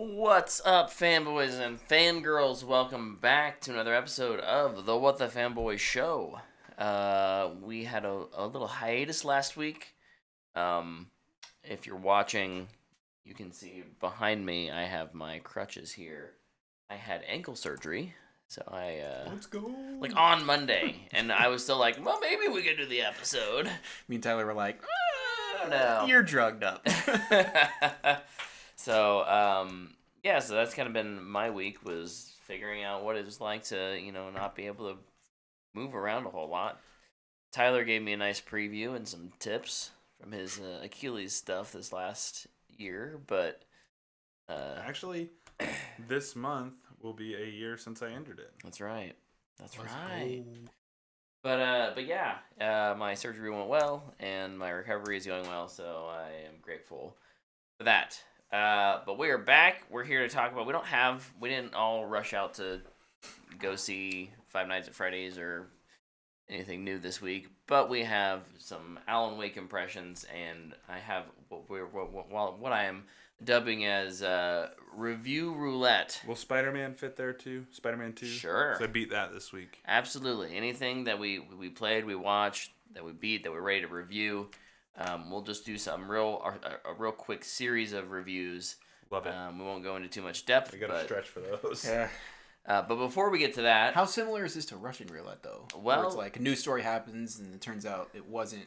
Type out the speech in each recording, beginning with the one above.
What's up, fanboys and fangirls? Welcome back to another episode of the What the Fanboy Show. We had a little hiatus last week. If you're watching, you can see behind me, I have my crutches here. I had ankle surgery, so Let's go. like on Monday, and I was still like, well, maybe we could do the episode. Me and Tyler were like, I don't know. You're drugged up. So, yeah, so that's kind of been my week, was figuring out what it was like to, not be able to move around a whole lot. Tyler gave me a nice preview and some tips from his Achilles stuff this last year, but Actually, this month will be a year since I injured it. that's right. That's Let's right. go. But yeah, my surgery went well, and my recovery is going well, so I am grateful for that. But we are back. We're here to talk about. We didn't all rush out to go see Five Nights at Freddy's or anything new this week, but we have some Alan Wake impressions, and I have what I am dubbing as review roulette. Will Spider-Man fit there too? Spider-Man 2? Sure. So I beat that this week. Absolutely. Anything that we played, we watched, that we beat, that we're ready to review. We'll just do a real quick series of reviews. Love it. We won't go into too much depth. We got to stretch for those. Yeah. But before we get to that, How similar is this to Russian roulette, though? Well- Where it's like a news story happens, and it turns out it wasn't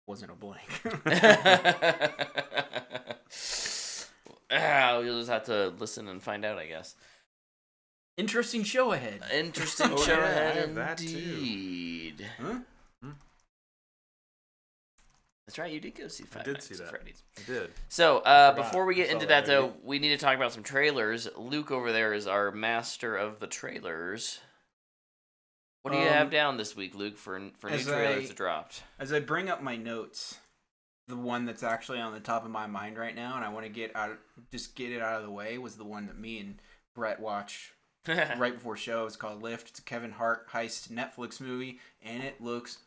a blank. You'll just have to listen and find out, I guess. Interesting show ahead. Interesting Oh, show yeah, I ahead have that too. indeed. Huh? That's right, you did go see Five did Nights see at that. Freddy's. I did. So, Forgot. before we get I saw into that that, though, movie. we need to talk about some trailers. Luke over there is our master of the trailers. What do you have down this week, Luke, for new as trailers I- that dropped? As I bring up my notes, the one that's actually on the top of my mind right now, and I want to get it out of the way, was the one that me and Brett watched right before show. It's called Lift. It's a Kevin Hart heist Netflix movie, and it looks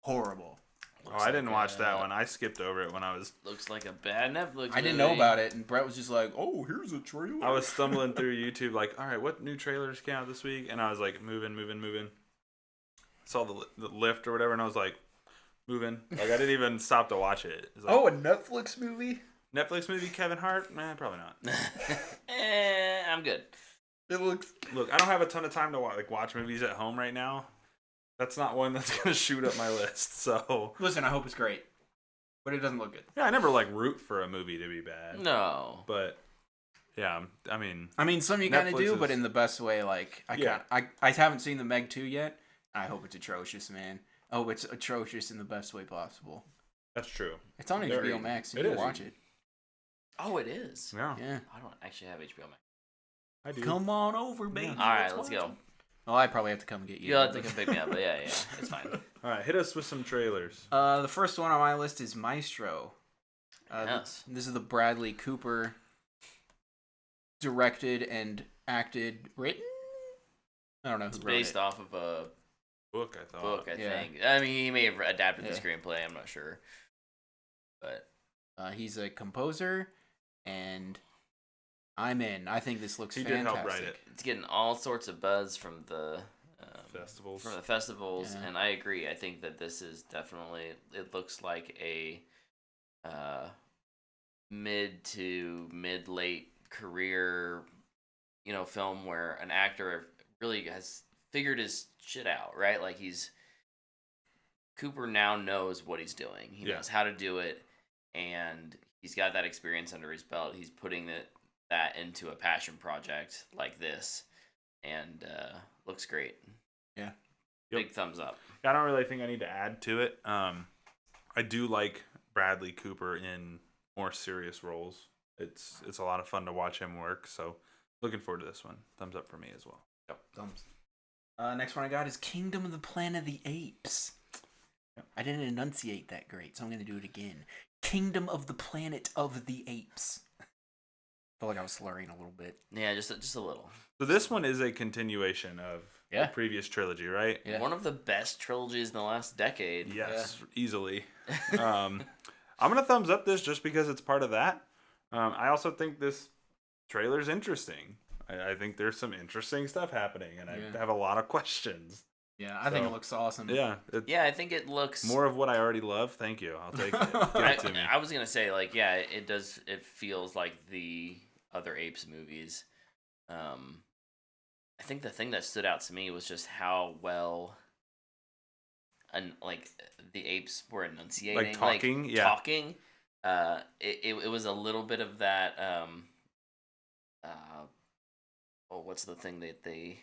horrible. Looks I didn't like watch that one. I skipped over it when I was Looks like a bad Netflix I didn't know about it, and Brett was just like, "Oh, here's a trailer." I was stumbling through YouTube like, all right, what new trailers came out this week? And I was like, moving. Saw the lift or whatever, and I was like, moving. Like, I didn't even stop to watch it. It was like, a Netflix movie? Netflix movie, Kevin Hart? Probably not. I'm good. It looks. Look, I don't have a ton of time to watch movies at home right now. That's not one that's going to shoot up my list, so... Listen, I hope it's great, but it doesn't look good. Yeah, I never, root for a movie to be bad. No. But, yeah, I mean... Some you kind of Netflix do, is- but in the best way. Like, I haven't seen the Meg 2 yet. I hope it's atrocious, man. I hope it's atrocious in the best way possible. That's true. It's on Very- HBO Max. You it can is. watch it. Oh, it is. Yeah, Yeah. I don't actually have HBO Max. I do. Come on over, baby. All right, let's go. Oh, I probably have to come get you. You'll have to come pick me up, but yeah, it's fine. All right, hit us with some trailers. The first one on my list is Maestro. Yes. This is the Bradley Cooper directed and written. I don't know It's who wrote based it. off of a Book, I thought. book, I Yeah. think. I mean, he may have adapted the Yeah. screenplay. I'm not sure, but He's a composer, and I'm in. I think this looks He did fantastic. help write it. it's getting all sorts of buzz from the Festivals. Yeah. and I agree. I think that this is definitely. It looks like a mid to mid late career, film where an actor really has figured his shit out, right? Like Cooper now knows what he's doing. He Yeah. knows how to do it, and he's got that experience under his belt. He's putting that into a passion project like this, and looks great. Yeah. Big thumbs up. I don't really think I need to add to it. I do like Bradley Cooper in more serious roles. It's a lot of fun to watch him work, so looking forward to this one. Thumbs up for me as well. Thumbs. Next one I got is Kingdom of the Planet of the Apes. Yep. I didn't enunciate that great, so I'm going to do it again. Kingdom of the Planet of the Apes. I feel like I was slurring a little bit. Yeah, just a little. So this one is a continuation of Yeah. the previous trilogy, right? Yeah. One of the best trilogies in the last decade. Yes, easily. I'm gonna thumbs up this just because it's part of that. I also think this trailer's interesting. I think there's some interesting stuff happening, and I have a lot of questions. Yeah, I think it looks awesome. Yeah. I think it looks more of what I already love. Thank you. I'll take it. Give it to me. I was gonna say, like, yeah, it does. It feels like the other Apes movies. I think the thing that stood out to me was just how well, and like the apes were enunciating, talking. It was a little bit of that. What's the thing that they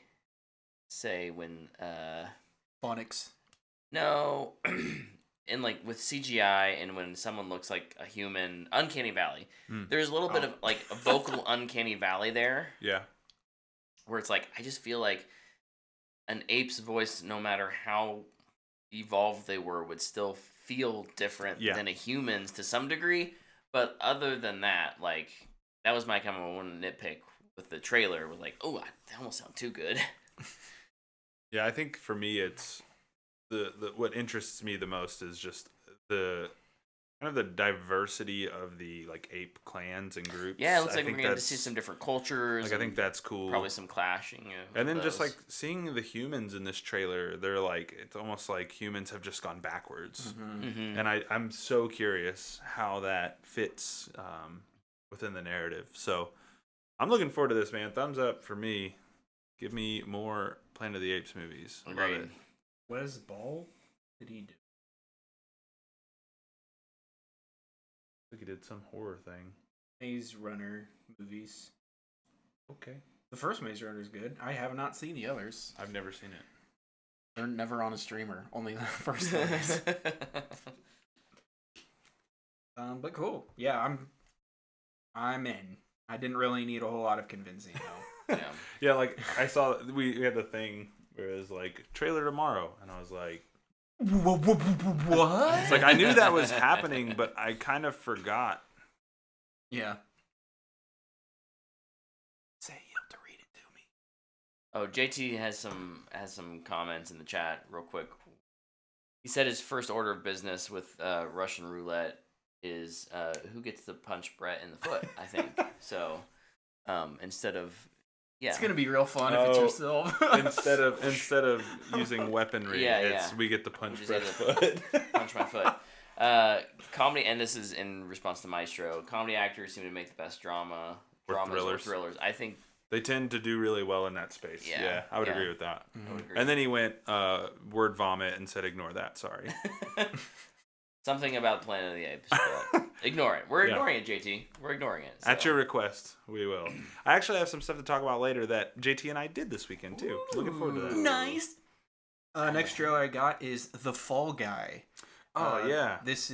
say when phonics? No, and like with CGI and when someone looks like a human, uncanny valley. There's a little bit of like a vocal uncanny valley there. Yeah. Where it's like, I just feel like an ape's voice, no matter how evolved they were, would still feel different than a human's to some degree. But other than that, like, that was my kind of one nitpick with the trailer. Was like, oh, they almost sound too good. Yeah, I think for me, it's the what interests me the most is just the kind of the diversity of the like ape clans and groups. Yeah, it looks like we're going to see some different cultures. Like, I think that's cool. Probably some clashing. And then just like seeing the humans in this trailer, they're like, it's almost like humans have just gone backwards. And I'm so curious how that fits within the narrative. So I'm looking forward to this, man. Thumbs up for me. Give me more Planet of the Apes movies. I love it. Wes Ball did he do? I think he did some horror thing. Maze Runner movies. Okay. The first Maze Runner is good. I have not seen the others. I've never seen it. They're never on a streamer. Only the first ones. But cool. Yeah, I'm in. I didn't really need a whole lot of convincing though. Yeah, like I saw we had the thing where it was like trailer tomorrow, and I was like, what? It's like I knew that was happening, but I kind of forgot. Yeah. Say you have to read it to me. Oh, JT has some comments in the chat real quick. He said his first order of business with Russian roulette is who gets to punch Brett in the foot, I think. So instead of it's gonna be real fun if it's yourself. instead of using weaponry, we get to punch Brett's foot. Punch my foot. Comedy, and this is in response to Maestro. Comedy actors seem to make the best dramas or thrillers. I think they tend to do really well in that space. Yeah, I would agree with that. I would agree. And then he went word vomit and said, "Ignore that." Sorry. Something about Planet of the Apes. But ignore it. We're ignoring it, JT. We're ignoring it. So. At your request, we will. I actually have some stuff to talk about later that JT and I did this weekend, too. Looking forward to that. Nice. Next trailer I got is The Fall Guy. Oh, yeah. This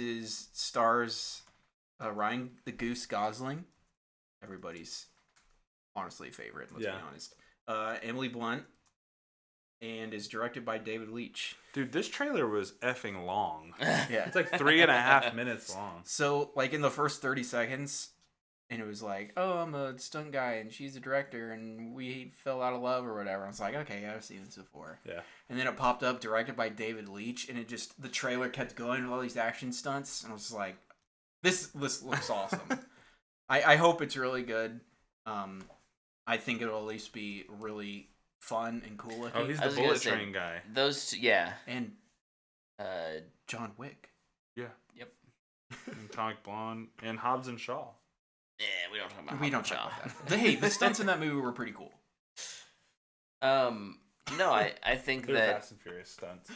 stars Ryan the Goose Gosling. Everybody's honestly favorite, let's be honest. Emily Blunt. And is directed by David Leitch. Dude, this trailer was effing long. Yeah. It's like 3.5 minutes long. So, like, in the first 30 seconds, and it was like, oh, I'm a stunt guy, and she's a director, and we fell out of love or whatever. I was like, okay, I've seen this before. Yeah. And then it popped up, directed by David Leitch, and the trailer kept going with all these action stunts, and I was like, this looks awesome. I hope it's really good. I think it'll at least be really fun and cool looking. Oh, he's the Bullet Train guy. Those two, yeah. And John Wick. Yeah. Yep. And Atomic Blonde and Hobbs and Shaw. Yeah, we don't talk about Hobbs and Shaw. Hey, the stunts in that movie were pretty cool. No, I think that Fast and Furious stunts.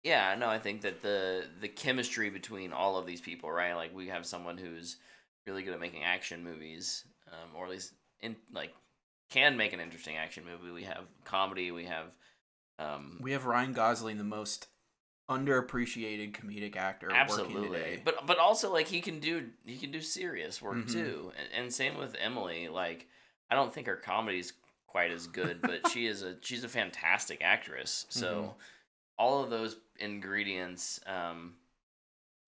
Yeah, no, I think that the chemistry between all of these people, right? Like, we have someone who's really good at making action movies, or at least can make an interesting action movie. We have comedy. We have Ryan Gosling, the most underappreciated comedic actor working today. But also, like, he can do serious work too. And same with Emily. Like, I don't think her comedy's quite as good, but she's a fantastic actress. So all of those ingredients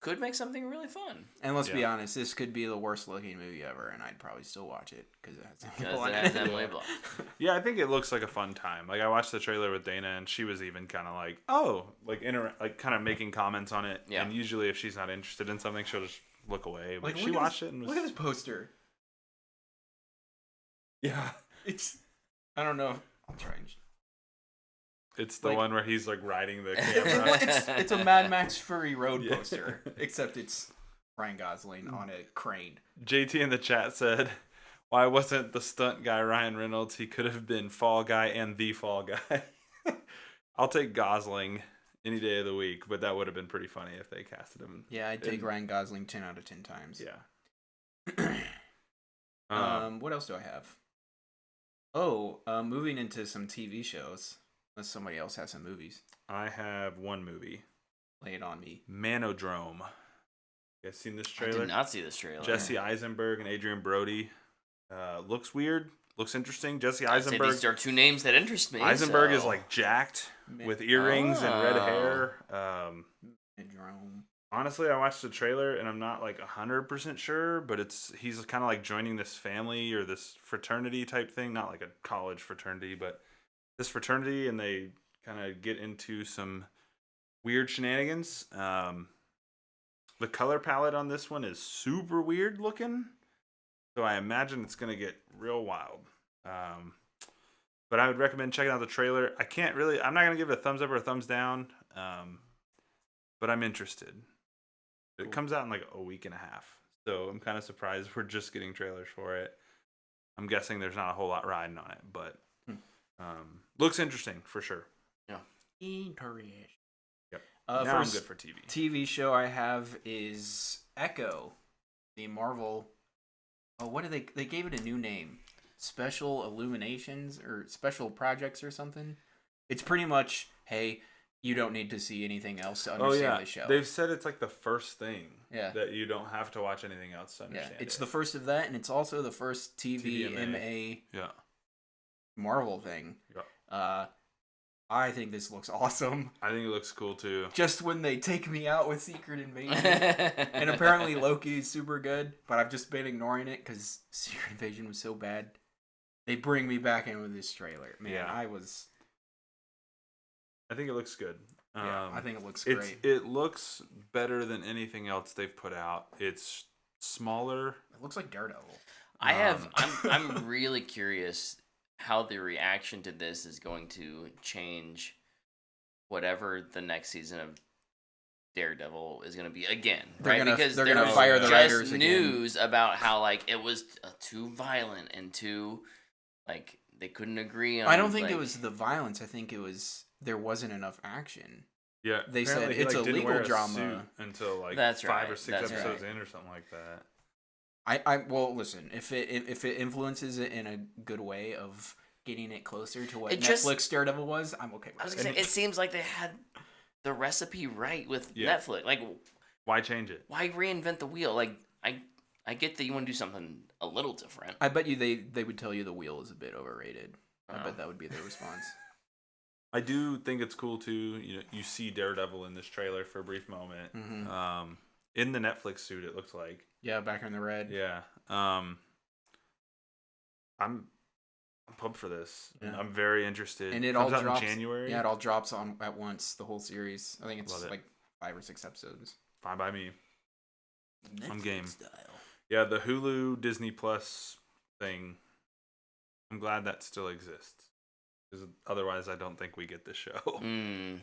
could make something really fun. And let's be honest, this could be the worst looking movie ever, and I'd probably still watch it because it has Emily Blunt. Yeah, I think it looks like a fun time. Like, I watched the trailer with Dana, and she was even kind of like, kind of making comments on it. Yeah. And usually, if she's not interested in something, she'll just look away. But Like, she watched it and was... Look at this poster. Yeah. It's... I don't know. I'll try and... It's the Like- one where he's, like, riding the Well, camera. it's a Mad Max Fury Road Yeah. poster, except it's Ryan Gosling on a crane. JT in the chat said, why wasn't the stunt guy Ryan Reynolds? He could have been Fall Guy and the Fall Guy. I'll take Gosling any day of the week, but that would have been pretty funny if they casted him. Yeah, I'd take And- Ryan Gosling 10 out of 10 times. Yeah. What else do I have? Oh, moving into some TV shows. Unless somebody else has some movies. I have one movie. Lay it on me. Manodrome. You guys seen this I trailer? did not see this trailer. Jesse Eisenberg and Adrian Brody. Looks weird. Looks interesting. Jesse I'd say Eisenberg. these are two names that interest me. Eisenberg is so- like jacked with earrings and red Oh. hair. Jerome. Honestly, I watched the trailer and I'm not like 100% sure, but he's kind of like joining this family or this fraternity type thing, not like a college fraternity, but this fraternity, and they kind of get into some weird shenanigans. The color palette on this one is super weird looking, so I imagine it's going to get real wild. But I would recommend checking out the trailer. I'm not going to give it a thumbs up or a thumbs down, but I'm interested. It comes out in like a week and a half, so I'm kind of surprised we're just getting trailers for it. I'm guessing there's not a whole lot riding on it, but looks interesting for sure. Interesting. Yep. Now I'm good for TV. TV show I have is Echo, the Marvel. Oh, what did they gave it a new name? Special Illuminations or Special Projects or something. It's pretty much, hey, you don't need to see anything else to understand the show. They've said it's like the first thing. Yeah. That you don't have to watch anything else to understand. It's the first of that, and it's also the first TVMA Yeah. Marvel thing. Yeah. I think this looks awesome. I think it looks cool too. Just when they take me out with Secret Invasion. And apparently Loki is super good, but I've just been ignoring it because Secret Invasion was so bad. They bring me back in with this trailer. Man, Yeah. I think it looks good. I think it looks great. It looks better than anything else they've put out. It's smaller. It looks like Daredevil. I'm really curious how the reaction to this is going to change whatever the next season of Daredevil is going to be again, right? Because they're there gonna was fire the just writers again. news about how like it was too violent and too like they couldn't agree on. I don't think like, it was the violence. I think it was there wasn't enough action. Yeah, They said apparently he, it's a didn't legal wear drama. suit until like That's 5 or right, 6 that's episodes right. in or something like that. Well, listen, if it influences it in a good way of getting it closer to what It just- Netflix Daredevil was, I'm okay with I was it. gonna say, it seems like they had the recipe right with Yeah. Netflix. Like, Why change it? why reinvent the wheel? Like, I get that you want to do something a little different. I bet you they would tell you the wheel is a bit overrated. I Oh. bet that would be their response. I do think it's cool too. You see Daredevil in this trailer for a brief moment. Mhm. In the Netflix suit, it looks like. Yeah, back in the red. Yeah. I'm pumped for this. Yeah. I'm very interested. And it Comes all out drops in January. Yeah, it all drops on at once. The whole series. I think it's Love it. like 5 or 6 episodes. Fine by me. I'm game. Style. Yeah, the Hulu Disney Plus thing. I'm glad that still exists. Because otherwise, I don't think we get this show. Mm.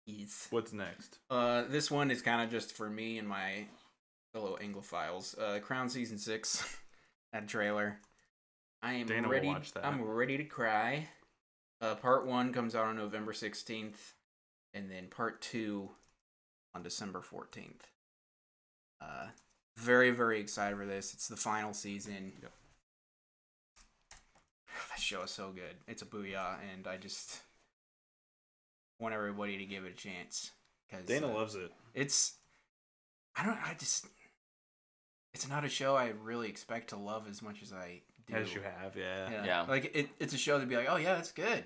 Yes. What's next? This one is kind of just for me and my fellow Anglophiles. Crown season 6, that trailer. I am Dana will ready. watch that. I'm ready to cry. Part 1 comes out on November 16th, and then part 2 on December 14th. Very, very excited for this. It's the final season. Yep. That show is so good. It's a booyah, and I just want everybody to give it a chance. Cause, Dana loves it. it's not a show I really expect to love as much as I do. As you have, yeah. Yeah. Like it's a show to be like, oh yeah, that's good.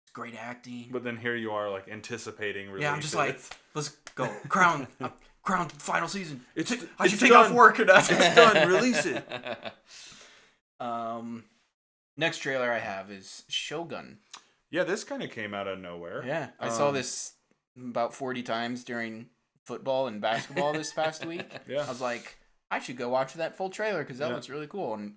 It's great acting. But then here you are, like, anticipating release. Yeah, I'm just like, let's go. Crown final season. I should it's take done. off work. It's done. Release it. Next trailer I have is Shogun. Yeah, this kind of came out of nowhere. Yeah, I saw this about 40 times during football and basketball this past week. Yeah. I was like, I should go watch that full trailer because that Yeah. looks really cool. And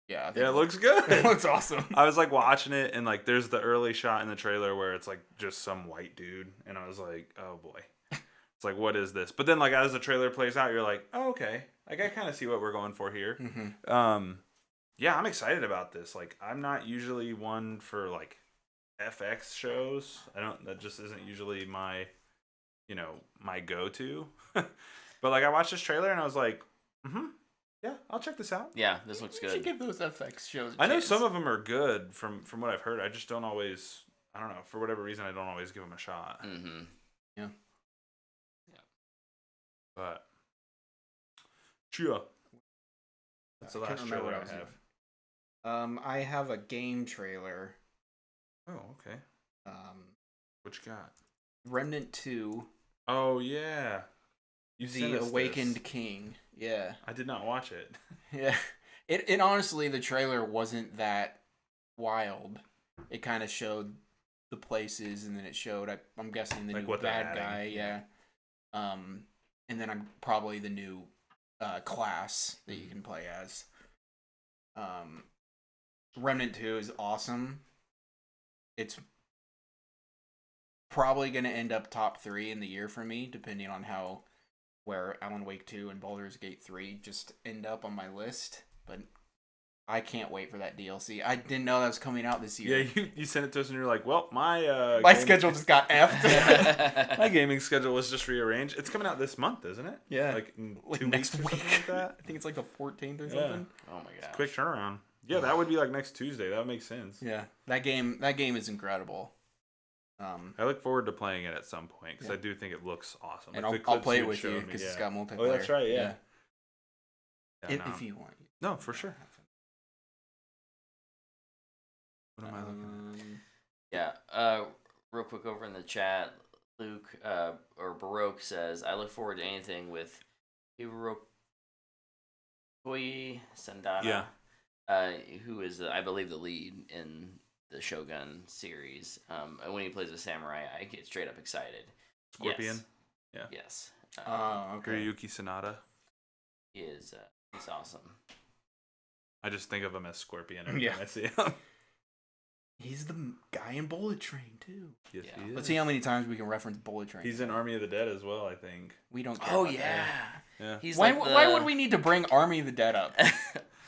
yeah, I think Yeah, it looks good. It looks awesome. I was like watching it, and like there's the early shot in the trailer where it's like just some white dude, and I was like, oh boy, it's like, what is this? But then like as the trailer plays out, you're like, oh okay, like I kind of see what we're going for here. Mm-hmm. Yeah, I'm excited about this. Like I'm not usually one for like FX shows. That just isn't usually my, my go-to. But like I watched this trailer and I was like, yeah, I'll check this out. Yeah, this looks You good. should give those FX shows a I know chance. some of them are good from what I've heard. I just don't always, I don't know, for whatever reason, I don't always give them a shot. Mm-hmm. Yeah. But, sure. That's the I can't last remember trailer what I I have. was I have a game trailer. Oh, okay. What you got? Remnant 2, Oh, yeah. You sent The us Awakened this. King. Yeah. I did not watch it. Yeah. It honestly, the trailer wasn't that wild. It kind of showed the places, and then it showed, I'm guessing, the Like new what they're bad adding. guy. Yeah. And then I'm probably the new class that you can play as. Remnant 2 is awesome. It's probably going to end up top 3 in the year for me, depending on where Alan Wake 2 and Baldur's Gate 3 just end up on my list. But I can't wait for that DLC. I didn't know that was coming out this year. Yeah, you sent it to us and you're like, well, my schedule just got effed. my gaming schedule was just rearranged. It's coming out this month, isn't it? Yeah. Like in Like 2 next weeks or week. something like that. I think it's like the 14th or Yeah. something. Oh my gosh. Quick turnaround. Yeah, that would be like next Tuesday. That would make sense. Yeah, that game is incredible. I look forward to playing it at some point because Yeah. I do think it looks awesome. And Like, the I'll clips play it had with you showed me, because yeah. it's got multiplayer. Oh, that's right. Yeah. If no. you want. No, for sure. What am I looking at? Yeah. Real quick over in the chat, Luke or Baroque says, I look forward to anything with Hirokoi Sandana. Yeah. Who is, I believe, the lead in the Shogun series. And when he plays a samurai, I get straight up excited. Scorpion. Yes. Yes. Okay. Hiroyuki Sanada. He is. He's awesome. I just think of him as Scorpion every Yeah. time I see him. He's the guy in Bullet Train too. Yes, Yeah. he is. Let's see how many times we can reference Bullet Train. He's in Army of the Dead as well, I think. We don't care. Oh about yeah. Yeah. He's Why? like the... Why would we need to bring Army of the Dead up?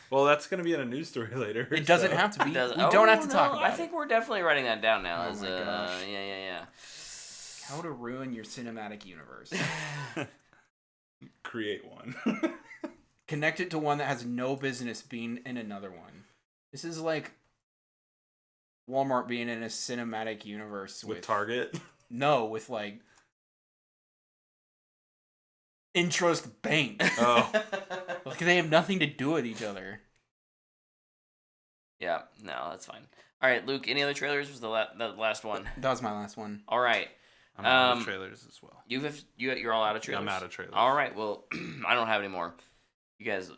Well, that's going to be in a news story later. It doesn't so. have to be. We Does- don't have to no, talk about I think we're definitely writing that down now. Oh as my gosh. Yeah. How to ruin your cinematic universe. Create one. Connect it to one that has no business being in another one. This is like Walmart being in a cinematic universe With Target. No, with like Intrust Bank. Oh. Like they have nothing to do with each other. Yeah, no, that's fine. All right, Luke. Any other trailers? Was the last one? That was my last one. All right. I'm out of trailers as well. You're all out of trailers. I'm out of trailers. All right. Well, I don't have any more. You guys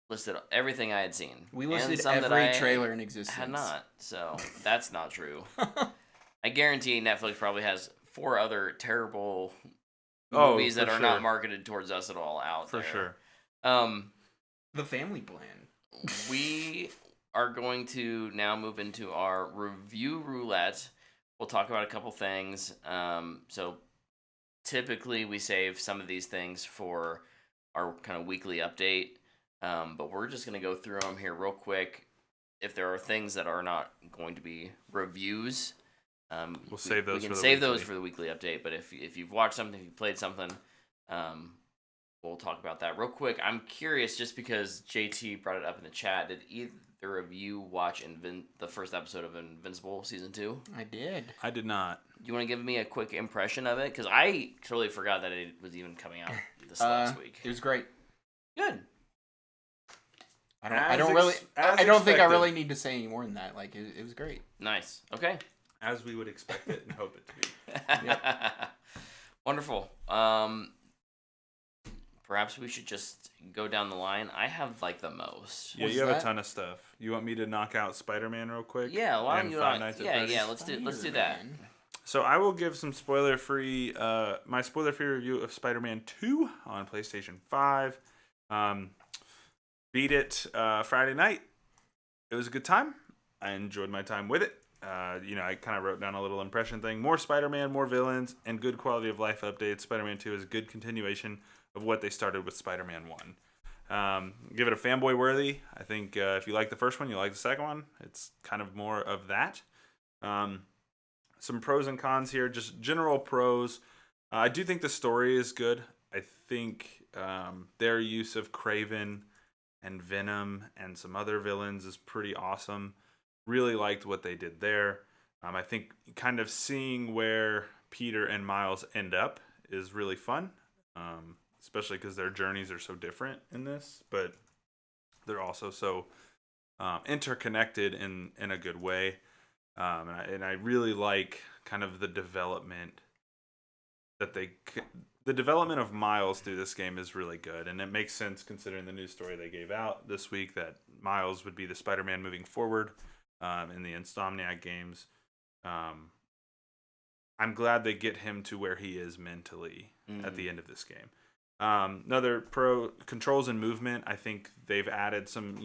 listed everything I had seen. We and listed some that every I trailer in existence. had not. So that's not true. I guarantee Netflix probably has 4 other terrible movies for that are sure. not marketed towards us at all out For there. sure. The Family Plan. We are going to now move into our review roulette. We'll talk about a couple things. So typically we save some of these things for our kind of weekly update. But we're just going to go through them here real quick. If there are things that are not going to be reviews, We'll save those we can for the save those weekly. for the weekly update. But if you've watched something, if you played something, we'll talk about that real quick. I'm curious, just because JT brought it up in the chat, did either of you watch the first episode of Invincible Season 2? I did. I did not. Do you want to give me a quick impression of it? Because I totally forgot that it was even coming out this last week. It was great. Good. I don't think I really need to say any more than that. Like it was great. Nice. Okay. As we would expect it and hope it to be. Wonderful. Perhaps we should just go down the line. I have like the most. Yeah, you have a ton of stuff. You want me to knock out Spider-Man real quick? Yeah, why don't And you? Five Nights at Freddy's? Yeah. Let's do that. So I will give some spoiler-free, my spoiler-free review of Spider-Man 2 on PlayStation 5. Beat it Friday night. It was a good time. I enjoyed my time with it. I kind of wrote down a little impression thing. More Spider-Man, more villains, and good quality of life updates. Spider-Man 2 is a good continuation of what they started with Spider-Man 1. Give it a fanboy worthy. I think if you like the first one, you like the second one. It's kind of more of that. Some pros and cons here, just general pros. I do think the story is good. I think their use of Kraven and Venom and some other villains is pretty awesome. Really liked what they did there. I think kind of seeing where Peter and Miles end up is really fun, especially because their journeys are so different in this, but they're also so interconnected in a good way. And I really like kind of the development the development of Miles through this game is really good, and it makes sense considering the news story they gave out this week that Miles would be the Spider-Man moving forward in the Insomniac games. I'm glad they get him to where he is mentally at the end of this game. Another pro, controls and movement. I think they've added some,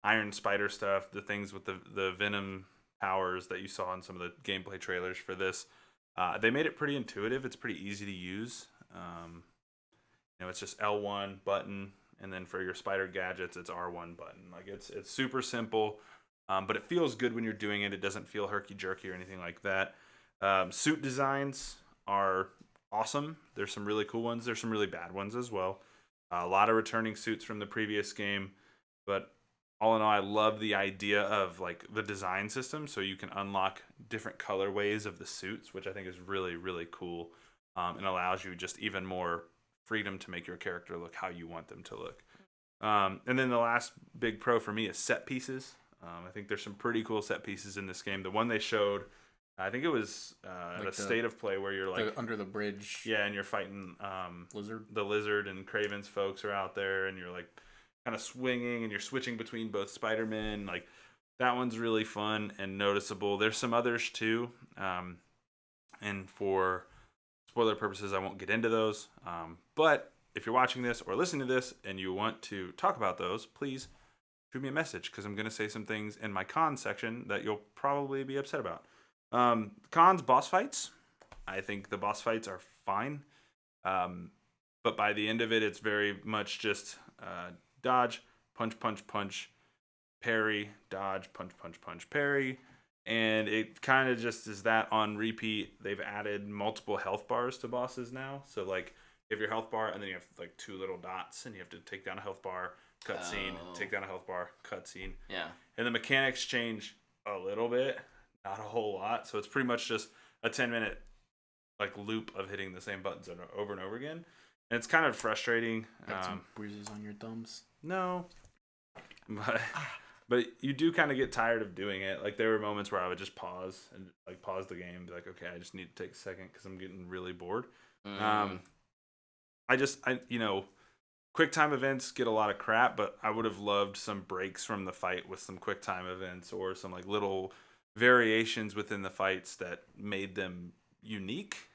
Iron Spider stuff, the things with the Venom powers that you saw in some of the gameplay trailers for this. They made it pretty intuitive. It's pretty easy to use. It's just L1 button, and then for your spider gadgets, it's R1 button. Like it's super simple, but it feels good when you're doing it. It doesn't feel herky-jerky or anything like that. Suit designs are awesome. There's some really cool ones. There's some really bad ones as well. A lot of returning suits from the previous game, but all in all, I love the idea of like the design system, so you can unlock different colorways of the suits, which I think is really, really cool, and allows you just even more freedom to make your character look how you want them to look. And then the last big pro for me is set pieces. I think there's some pretty cool set pieces in this game. The one they showed, I think it was like a state of play where you're like under the bridge. Yeah, and you're fighting Lizard. The Lizard, and Kraven's folks are out there, and you're like kind of swinging, and you're switching between both Spider-Man. Like that one's really fun and noticeable. There's some others too, and for spoiler purposes, I won't get into those. But if you're watching this or listening to this and you want to talk about those, please shoot me a message, because I'm going to say some things in my cons section that you'll probably be upset about. Cons, boss fights. I think the boss fights are fine. But by the end of it, it's very much just dodge, punch, punch, punch, parry, dodge, punch, punch, punch, parry. And it kind of just is that on repeat. They've added multiple health bars to bosses now. So like you have your health bar, and then you have like two little dots, and you have to take down a health bar, cutscene, take down a health bar, cutscene. Yeah. And the mechanics change a little bit, not a whole lot. So it's pretty much just a 10-minute like loop of hitting the same buttons over and over again. And it's kind of frustrating. Got some bruises on your thumbs? No. But you do kind of get tired of doing it. Like there were moments where I would just pause and like pause the game and be like, okay, I just need to take a second because I'm getting really bored. Quick time events get a lot of crap, but I would have loved some breaks from the fight with some quick time events or some like little variations within the fights that made them unique.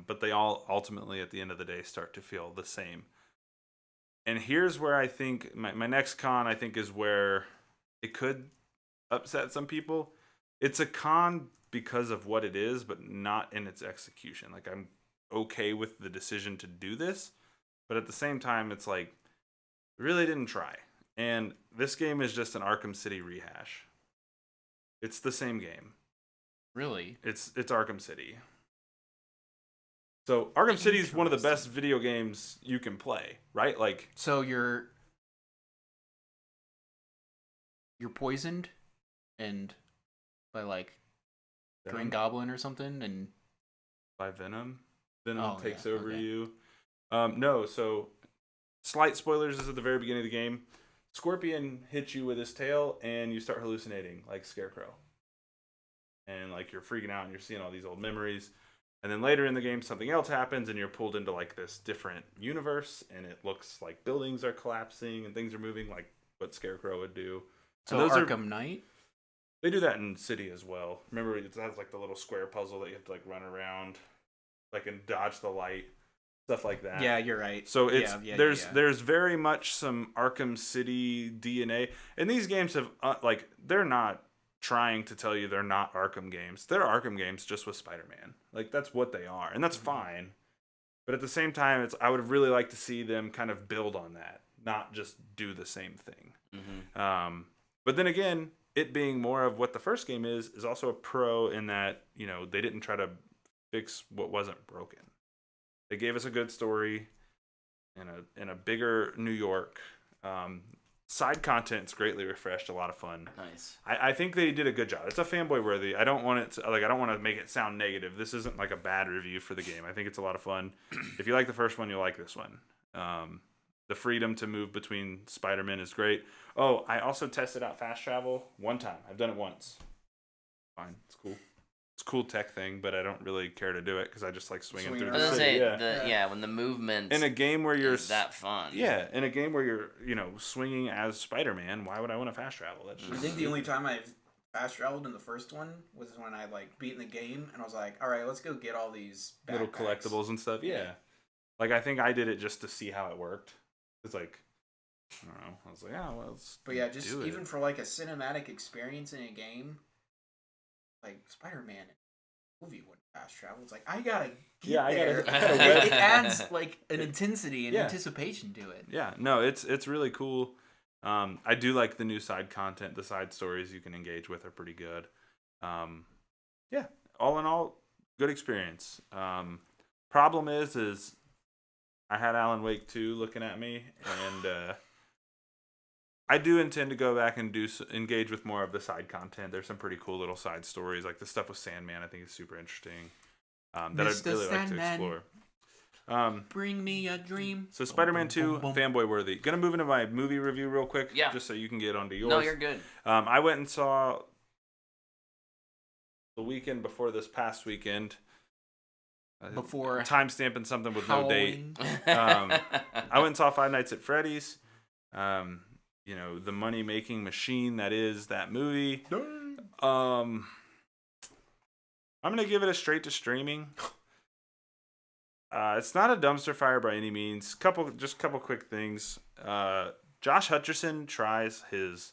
But they all ultimately at the end of the day start to feel the same. And here's where I think my next con, I think, is where it could upset some people. It's a con because of what it is, but not in its execution. Like I'm okay with the decision to do this, but at the same time, it's like, really didn't try. And this game is just an Arkham City rehash. It's the same game. Really? It's Arkham City. So Arkham City is one of the best video games you can play, right? Like, so you're poisoned, and by like Green Goblin or something, and by Venom. Venom takes over you. No, so slight spoilers. This is at the very beginning of the game. Scorpion hits you with his tail, and you start hallucinating like Scarecrow, and like you're freaking out, and you're seeing all these old memories. And then later in the game, something else happens, and you're pulled into like this different universe, and it looks like buildings are collapsing and things are moving like what Scarecrow would do. So those Arkham Knight? They do that in City as well. Remember, it has like the little square puzzle that you have to like run around, like and dodge the light, stuff like that. Yeah, you're right. So it's there's there's very much some Arkham City DNA, and these games have like they're not trying to tell you they're not Arkham games. They're Arkham games just with Spider-Man. Like that's what they are, and that's fine. But at the same time, I would really like to see them kind of build on that, not just do the same thing. Mm-hmm. But then again, it being more of what the first game is also a pro in that, you know, they didn't try to fix what wasn't broken. They gave us a good story in a bigger New York. Side content's greatly refreshed, a lot of fun. Nice. I think they did a good job. It's a fanboy worthy. I don't want to make it sound negative. This isn't like a bad review for the game. I think it's a lot of fun. If you like the first one, you'll like this one. The freedom to move between Spider-Man is great. Oh, I also tested out fast travel one time. I've done it once. Fine, it's cool. It's a cool tech thing, but I don't really care to do it because I just like swinging through I was the gonna city. say, when the movement in a game where you're is that fun. Yeah, in a game where you're, you know, swinging as Spider-Man, why would I want to fast travel? That's I think the only time I've fast traveled in the first one was when I like beat in the game and I was like, all right, let's go get all these little backpacks. collectibles and stuff. Yeah. Like I think I did it just to see how it worked. It's like, I don't know. I was like, oh, well, but yeah, just even for like a cinematic experience in a game, like Spider-Man movie when fast travel, it's like I gotta get there. It adds like an intensity and anticipation to it. Yeah, no, it's really cool. I do like the new side content. The side stories you can engage with are pretty good. Yeah, all in all, good experience. Problem is I had Alan Wake 2 looking at me, and I do intend to go back and engage with more of the side content. There's some pretty cool little side stories, like the stuff with Sandman. I think is super interesting. That I'd really like to explore. Bring me a dream. So Spider-Man 2, fanboy worthy. Gonna move into my movie review real quick, just so you can get onto yours. No, you're good. I went and saw the weekend before this past weekend. Before timestamping something with Halloween. no date. I went and saw Five Nights at Freddy's. You know, the money-making machine that is that movie. I'm gonna give it a straight to streaming. It's not a dumpster fire by any means. Couple quick things. Josh Hutcherson tries his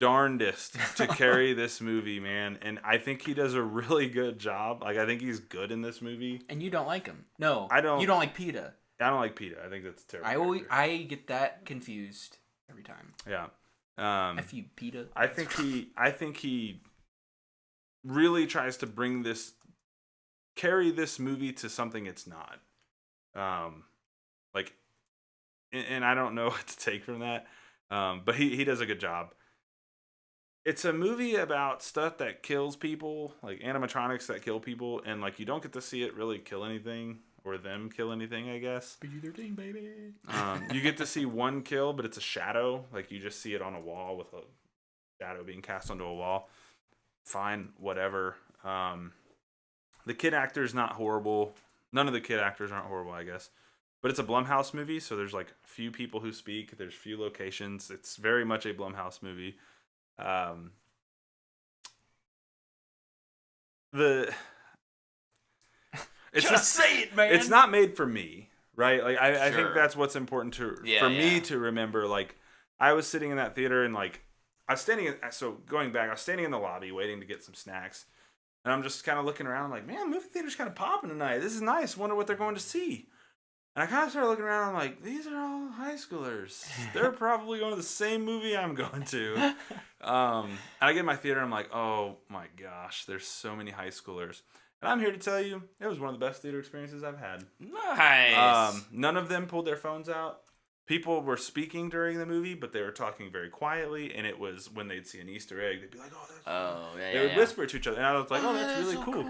darndest to carry this movie, man, and I think he does a really good job. Like I think he's good in this movie. And you don't like him? No, I don't. You don't like PETA? I don't like PETA. I think that's terrible. I get that confused every time. Yeah. F you, PETA. I think he really tries to carry this movie to something it's not. And I don't know what to take from that. But he does a good job. It's a movie about stuff that kills people, like animatronics that kill people, and like you don't get to see it really kill anything or them kill anything, I guess. PG-13, baby. You get to see one kill, but it's a shadow. Like you just see it on a wall with a shadow being cast onto a wall. Fine, whatever. The kid actor's not horrible. None of the kid actors aren't horrible, I guess. But it's a Blumhouse movie, so there's like few people who speak. There's few locations. It's very much a Blumhouse movie. Just say it, man. It's not made for me, right? Like I think Sure. that's what's important for me to remember. Like I was sitting in that theater and like I was standing in the lobby waiting to get some snacks, and I'm just kind of looking around like, man, movie theater's kind of popping tonight. This is nice. Wonder what they're going to see. And I kind of started looking around. I'm like, these are all high schoolers. They're probably going to the same movie I'm going to. And I get in my theater. And I'm like, oh my gosh, there's so many high schoolers. And I'm here to tell you, it was one of the best theater experiences I've had. Nice. None of them pulled their phones out. People were speaking during the movie, but they were talking very quietly. And it was when they'd see an Easter egg, they'd be like, oh, that's They would whisper to each other. And I was like, oh, that's really cool.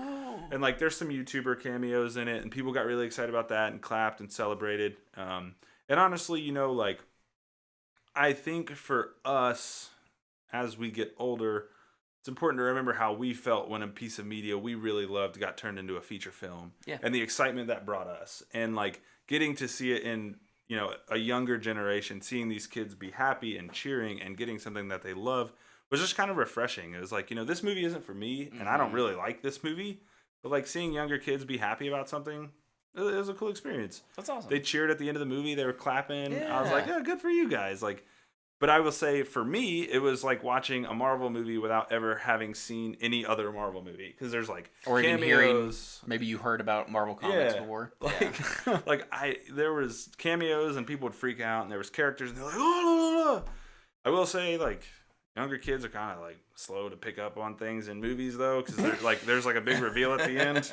And like, there's some YouTuber cameos in it, and people got really excited about that and clapped and celebrated. And honestly, you know, like, I think for us, as we get older, it's important to remember how we felt when a piece of media we really loved got turned into a feature film. Yeah. And the excitement that brought us, and like getting to see it in, you know, a younger generation, seeing these kids be happy and cheering and getting something that they love was just kind of refreshing. It was like, this movie isn't for me, and I don't really like this movie, but like seeing younger kids be happy about something, it was a cool experience. That's awesome. They cheered at the end of the movie. They were clapping. Yeah. I was like, good for you guys. Like, but I will say for me, it was like watching a Marvel movie without ever having seen any other Marvel movie, because there's like or cameos. even hearing, maybe you heard about Marvel comics before. Like, there was cameos and people would freak out, and there was characters and they're like, oh, no. I will say, like, younger kids are kind of like slow to pick up on things in movies though, because there's like a big reveal at the end,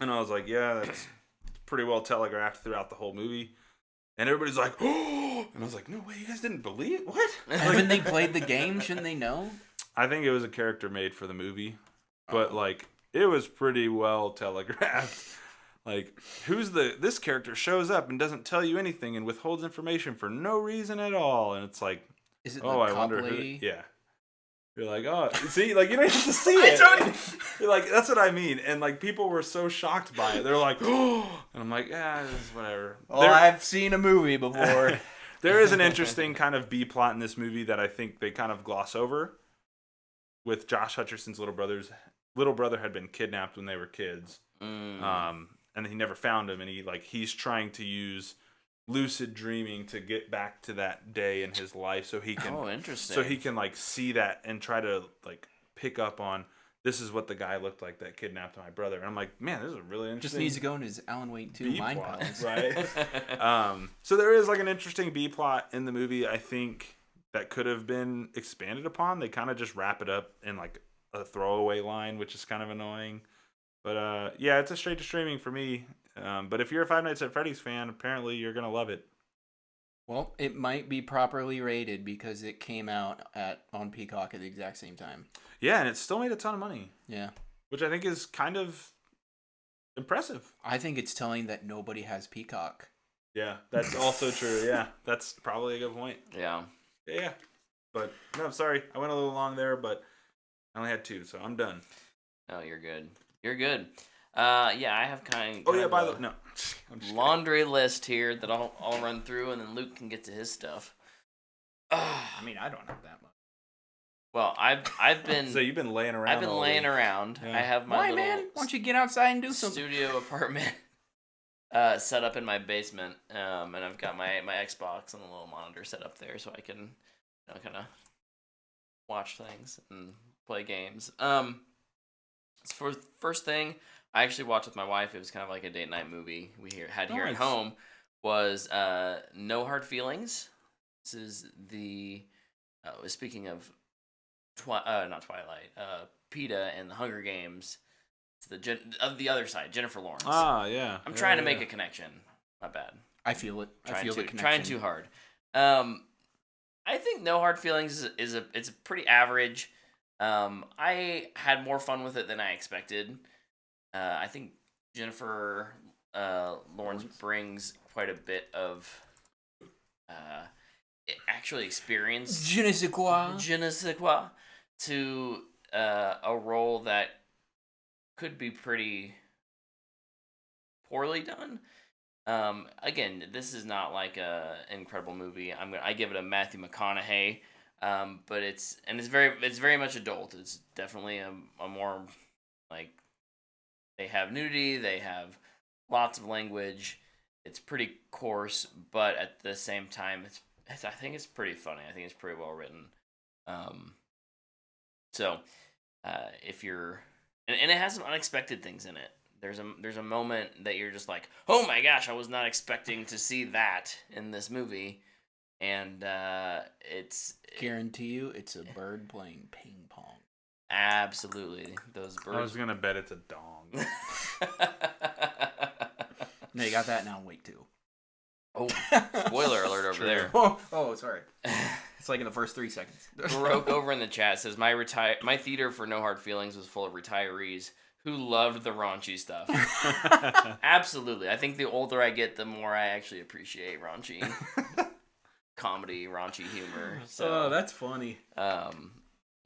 and I was like, yeah, that's pretty well telegraphed throughout the whole movie, and everybody's like, oh, and I was like, no way, you guys didn't believe it? What? Haven't they played the game? Shouldn't they know? I think it was a character made for the movie, but like it was pretty well telegraphed. Like, this character shows up and doesn't tell you anything and withholds information for no reason at all, and it's like, is it the I cop wonder lady? who. Yeah. You're like, oh, see, like, you don't have to see it. You're like, that's what I mean. And like, people were so shocked by it. They're like, oh, and I'm like, it's whatever. I've seen a movie before. There is an interesting kind of B plot in this movie that I think they kind of gloss over. With Josh Hutcherson's little brother had been kidnapped when they were kids, and he never found him, and he's trying to use lucid dreaming to get back to that day in his life, so he can interesting. So he can like see that and try to like pick up on, this is what the guy looked like that kidnapped my brother. And I'm like, man, this is a really interesting. Just needs to go in his Alan Wake 2 Mind Palace, right? So there is like an interesting B plot in the movie, I think, that could have been expanded upon. They kind of just wrap it up in like a throwaway line, which is kind of annoying. But yeah, it's a straight to streaming for me. But if you're a Five Nights at Freddy's fan, apparently you're gonna love it. Well, it might be properly rated because it came out on Peacock at the exact same time. Yeah, and it still made a ton of money. Yeah, which I think is kind of impressive. I think it's telling that nobody has Peacock. Yeah, that's also true. Yeah, that's probably a good point. Yeah. Yeah, but no, I'm sorry, I went a little long there, but I only had 2, so I'm done. No, you're good. You're good. Yeah, I have kind of. Oh yeah, by the no. Laundry list here that I'll run through, and then Luke can get to his stuff. I mean, I don't have that much. Well, I've been. So you've been laying around. I've been laying around. Yeah. I have my little man? Why don't you get outside and do something? studio apartment set up in my basement, and I've got my Xbox and a little monitor set up there, so I can kind of watch things and play games. For first thing, I actually watched with my wife. It was kind of like a date night movie we had here at home. Was No Hard Feelings. This is the speaking of not Twilight, PETA and the Hunger Games. It's the other side, Jennifer Lawrence. Ah, yeah. I'm trying to make a connection. My bad. I feel it. I feel the connection. Trying too hard. I think No Hard Feelings it's pretty average. I had more fun with it than I expected. I think Jennifer Lawrence brings quite a bit of actually experience. Je ne sais quoi. Je ne sais quoi to a role that could be pretty poorly done. Again, this is not like a incredible movie. I give it a Matthew McConaughey. But it's very much adult. It's definitely a more like, they have nudity, they have lots of language. It's pretty coarse, but at the same time, I think it's pretty funny. I think it's pretty well written. So if you're and it has some unexpected things in it. There's a moment that you're just like, oh my gosh, I was not expecting to see that in this movie. And guarantee you, it's a bird playing ping pong. Absolutely, those birds. I was gonna bet it's a dong. No, you got that now. Wake 2. Oh, spoiler alert over there. Oh, sorry. It's like in the first 3 seconds. Baroque over in the chat says my theater for No Hard Feelings was full of retirees who loved the raunchy stuff. Absolutely, I think the older I get, the more I actually appreciate raunchy comedy, raunchy humor. So that's funny.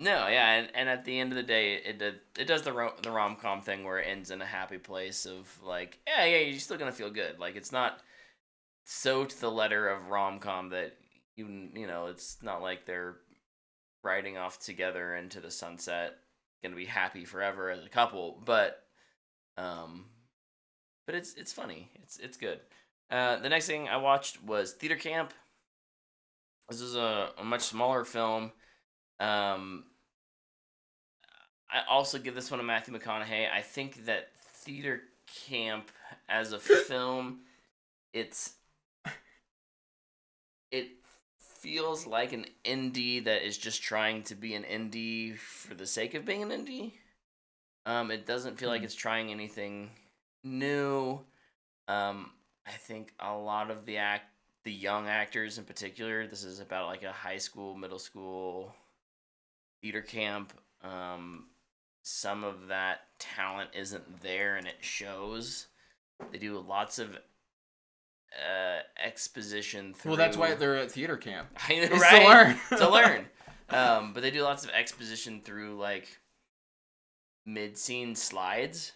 No, yeah, and at the end of the day, it does the rom-com thing where it ends in a happy place of like, yeah, you're still gonna feel good. Like, it's not so to the letter of rom-com that you know it's not like they're riding off together into the sunset, gonna be happy forever as a couple. But it's funny. It's good. The next thing I watched was Theater Camp. This is a much smaller film. I also give this one to Matthew McConaughey. I think that Theater Camp as a film, it feels like an indie that is just trying to be an indie for the sake of being an indie. It doesn't feel like it's trying anything new. I think a lot of the young actors in particular, this is about like a high school, middle school theater camp. Some of that talent isn't there, and it shows. They do lots of exposition through. Well, that's why they're at theater camp. I know, It's right? to learn. But they do lots of exposition through like mid-scene slides,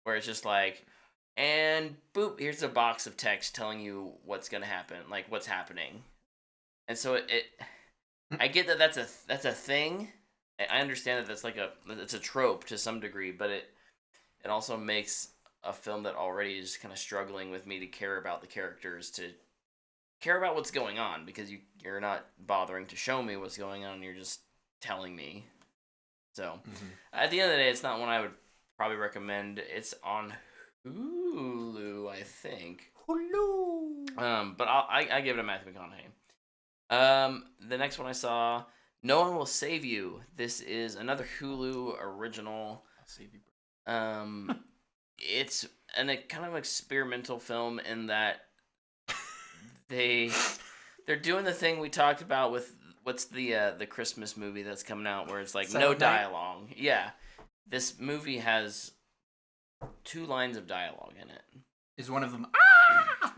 where it's just like, and boop, here's a box of text telling you what's gonna happen, like what's happening. And so I get that that's a thing. I understand that it's a trope to some degree, but it also makes a film that already is kind of struggling with me to care about the characters, to care about what's going on, because you're not bothering to show me what's going on, you're just telling me. So at the end of the day, it's not one I would probably recommend. It's on Hulu, I think. Hulu. But I give it a Matthew McConaughey. The next one I saw, No One Will Save You. This is another Hulu original. I'll save you, bro. It's a kind of experimental film in that they're doing the thing we talked about with what's the Christmas movie that's coming out where it's like no dialogue. Yeah, this movie has 2 lines of dialogue in it. Is one of them?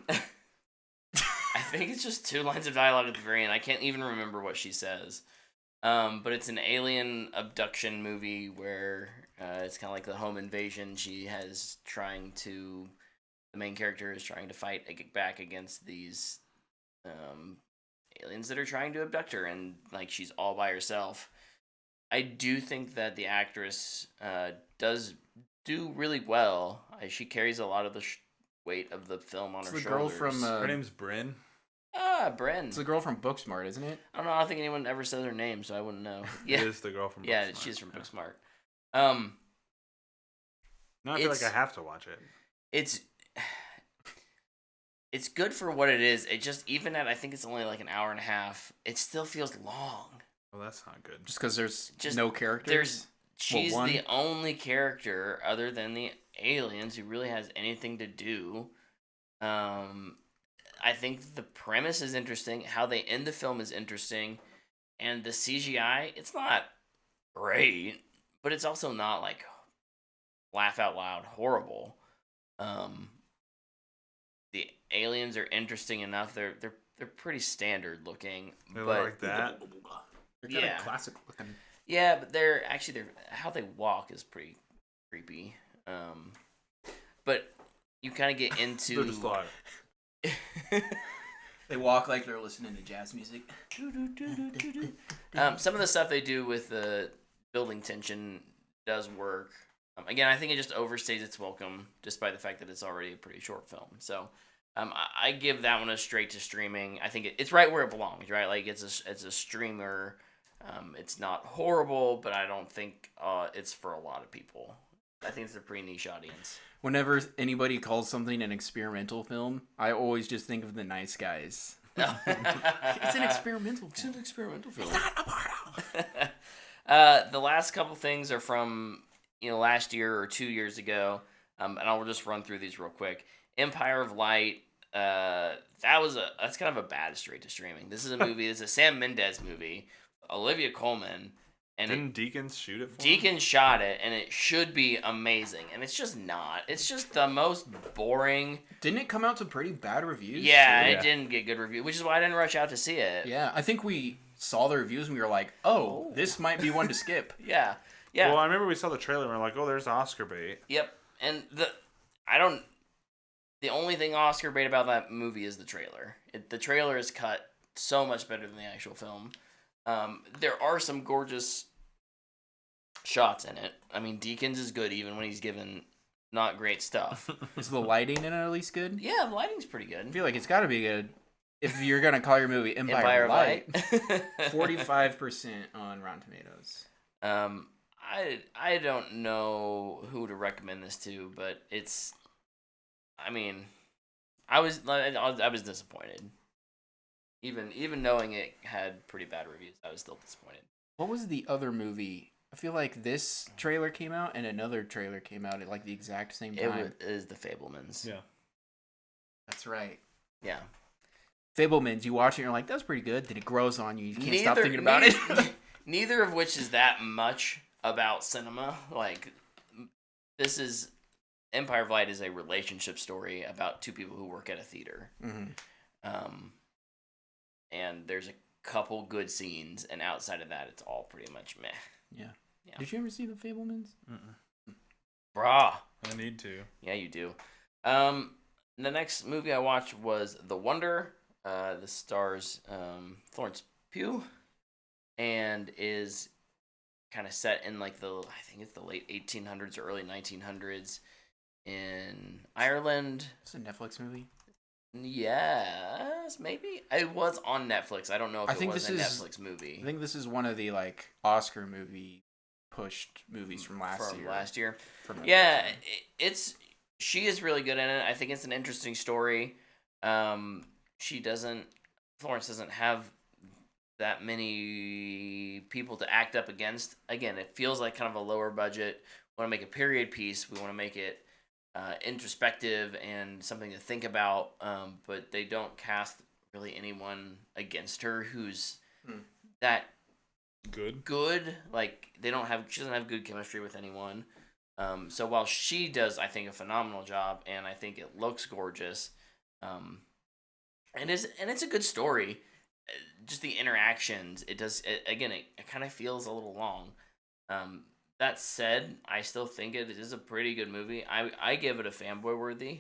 I think it's just 2 lines of dialogue at the very end. I can't even remember what she says. But it's an alien abduction movie where it's kind of like the home invasion. The main character is trying to fight back against these aliens that are trying to abduct her, and like she's all by herself. I do think that the actress does do really well. She carries a lot of the weight of the film on her shoulders. Girl from her name's Bryn. Bryn. It's the girl from Booksmart, isn't it? I don't know. I don't think anyone ever says her name, so I wouldn't know. Yeah, it is the girl from Booksmart. Yeah, she's from Booksmart. No, I feel like I have to watch it. It's good for what it is. It just, even at, I think it's only like an hour and a half, it still feels long. Well, that's not good. Just because there's no characters? She's the only character other than the aliens who really has anything to do. I think the premise is interesting. How they end the film is interesting. And the CGI, it's not great, but it's also not like laugh out loud horrible. The aliens are interesting enough. They're pretty standard looking. They look like that. They're kind of classic looking. Yeah, but they're how they walk is pretty creepy. But you kind of get into. They're just like. They walk like they're listening to jazz music. Some of the stuff they do with the building tension does work. Again, I think it just overstays its welcome, despite the fact that it's already a pretty short film. So, I give that one a straight to streaming. I think it's right where it belongs, right? Like it's a streamer. It's not horrible, but I don't think it's for a lot of people. I think it's a pretty niche audience. Whenever anybody calls something an experimental film, I always just think of The Nice Guys. It's an experimental film. It's an experimental film. It's not a porno. The last couple things are from last year or 2 years ago, and I'll just run through these real quick. Empire of Light. That's kind of a bad straight to streaming. This is a movie. It's a Sam Mendes movie. Olivia Colman. And didn't Deakins shoot it for him? Deakins shot it, and it should be amazing. And it's just not. It's just the most boring. Didn't it come out to pretty bad reviews? Yeah, it didn't get good reviews, which is why I didn't rush out to see it. Yeah, I think we saw the reviews and we were like, oh, this might be one to skip. Yeah. Well, I remember we saw the trailer and we were like, oh, there's Oscar bait. Yep. And the only thing Oscar bait about that movie is the trailer. The trailer is cut so much better than the actual film. There are some gorgeous shots in it. I mean, Deakins is good even when he's given not great stuff. Is the lighting in it at least good? Yeah, the lighting's pretty good. I feel like it's got to be good. If you're gonna call your movie Empire of Light, 45% on Rotten Tomatoes. I don't know who to recommend this to, but it's. I mean, I was disappointed. Even knowing it had pretty bad reviews, I was still disappointed. What was the other movie? I feel like this trailer came out and another trailer came out at like the exact same time. It is The Fabelmans. Yeah. That's right. Yeah. Fabelmans, you watch it and you're like, that's pretty good. Then it grows on you. You can't stop thinking about it. Neither of which is that much about cinema. Like, this is... Empire of Light is a relationship story about two people who work at a theater. Mm-hmm. And there's a couple good scenes, and outside of that, it's all pretty much meh. Yeah. Did you ever see The Fabelmans? Brah. I need to. Yeah, you do. The next movie I watched was The Wonder. This stars Florence Pugh and is kind of set in like I think it's the late 1800s or early 1900s in Ireland. It's a Netflix movie. Yes, maybe. It was on Netflix. I don't know if it was a Netflix movie. I think this is one of the like Oscar movie pushed movies from last year. Yeah, she is really good in it. I think it's an interesting story. Florence doesn't have that many people to act up against. Again, it feels like kind of a lower budget. We want to make a period piece. We want to make it introspective and something to think about. But they don't cast really anyone against her who's that good. Like she doesn't have good chemistry with anyone. So while she does, I think, a phenomenal job, and I think it looks gorgeous. And it's a good story. Just the interactions, it kind of feels a little long. That said, I still think it is a pretty good movie. I give it a fanboy worthy.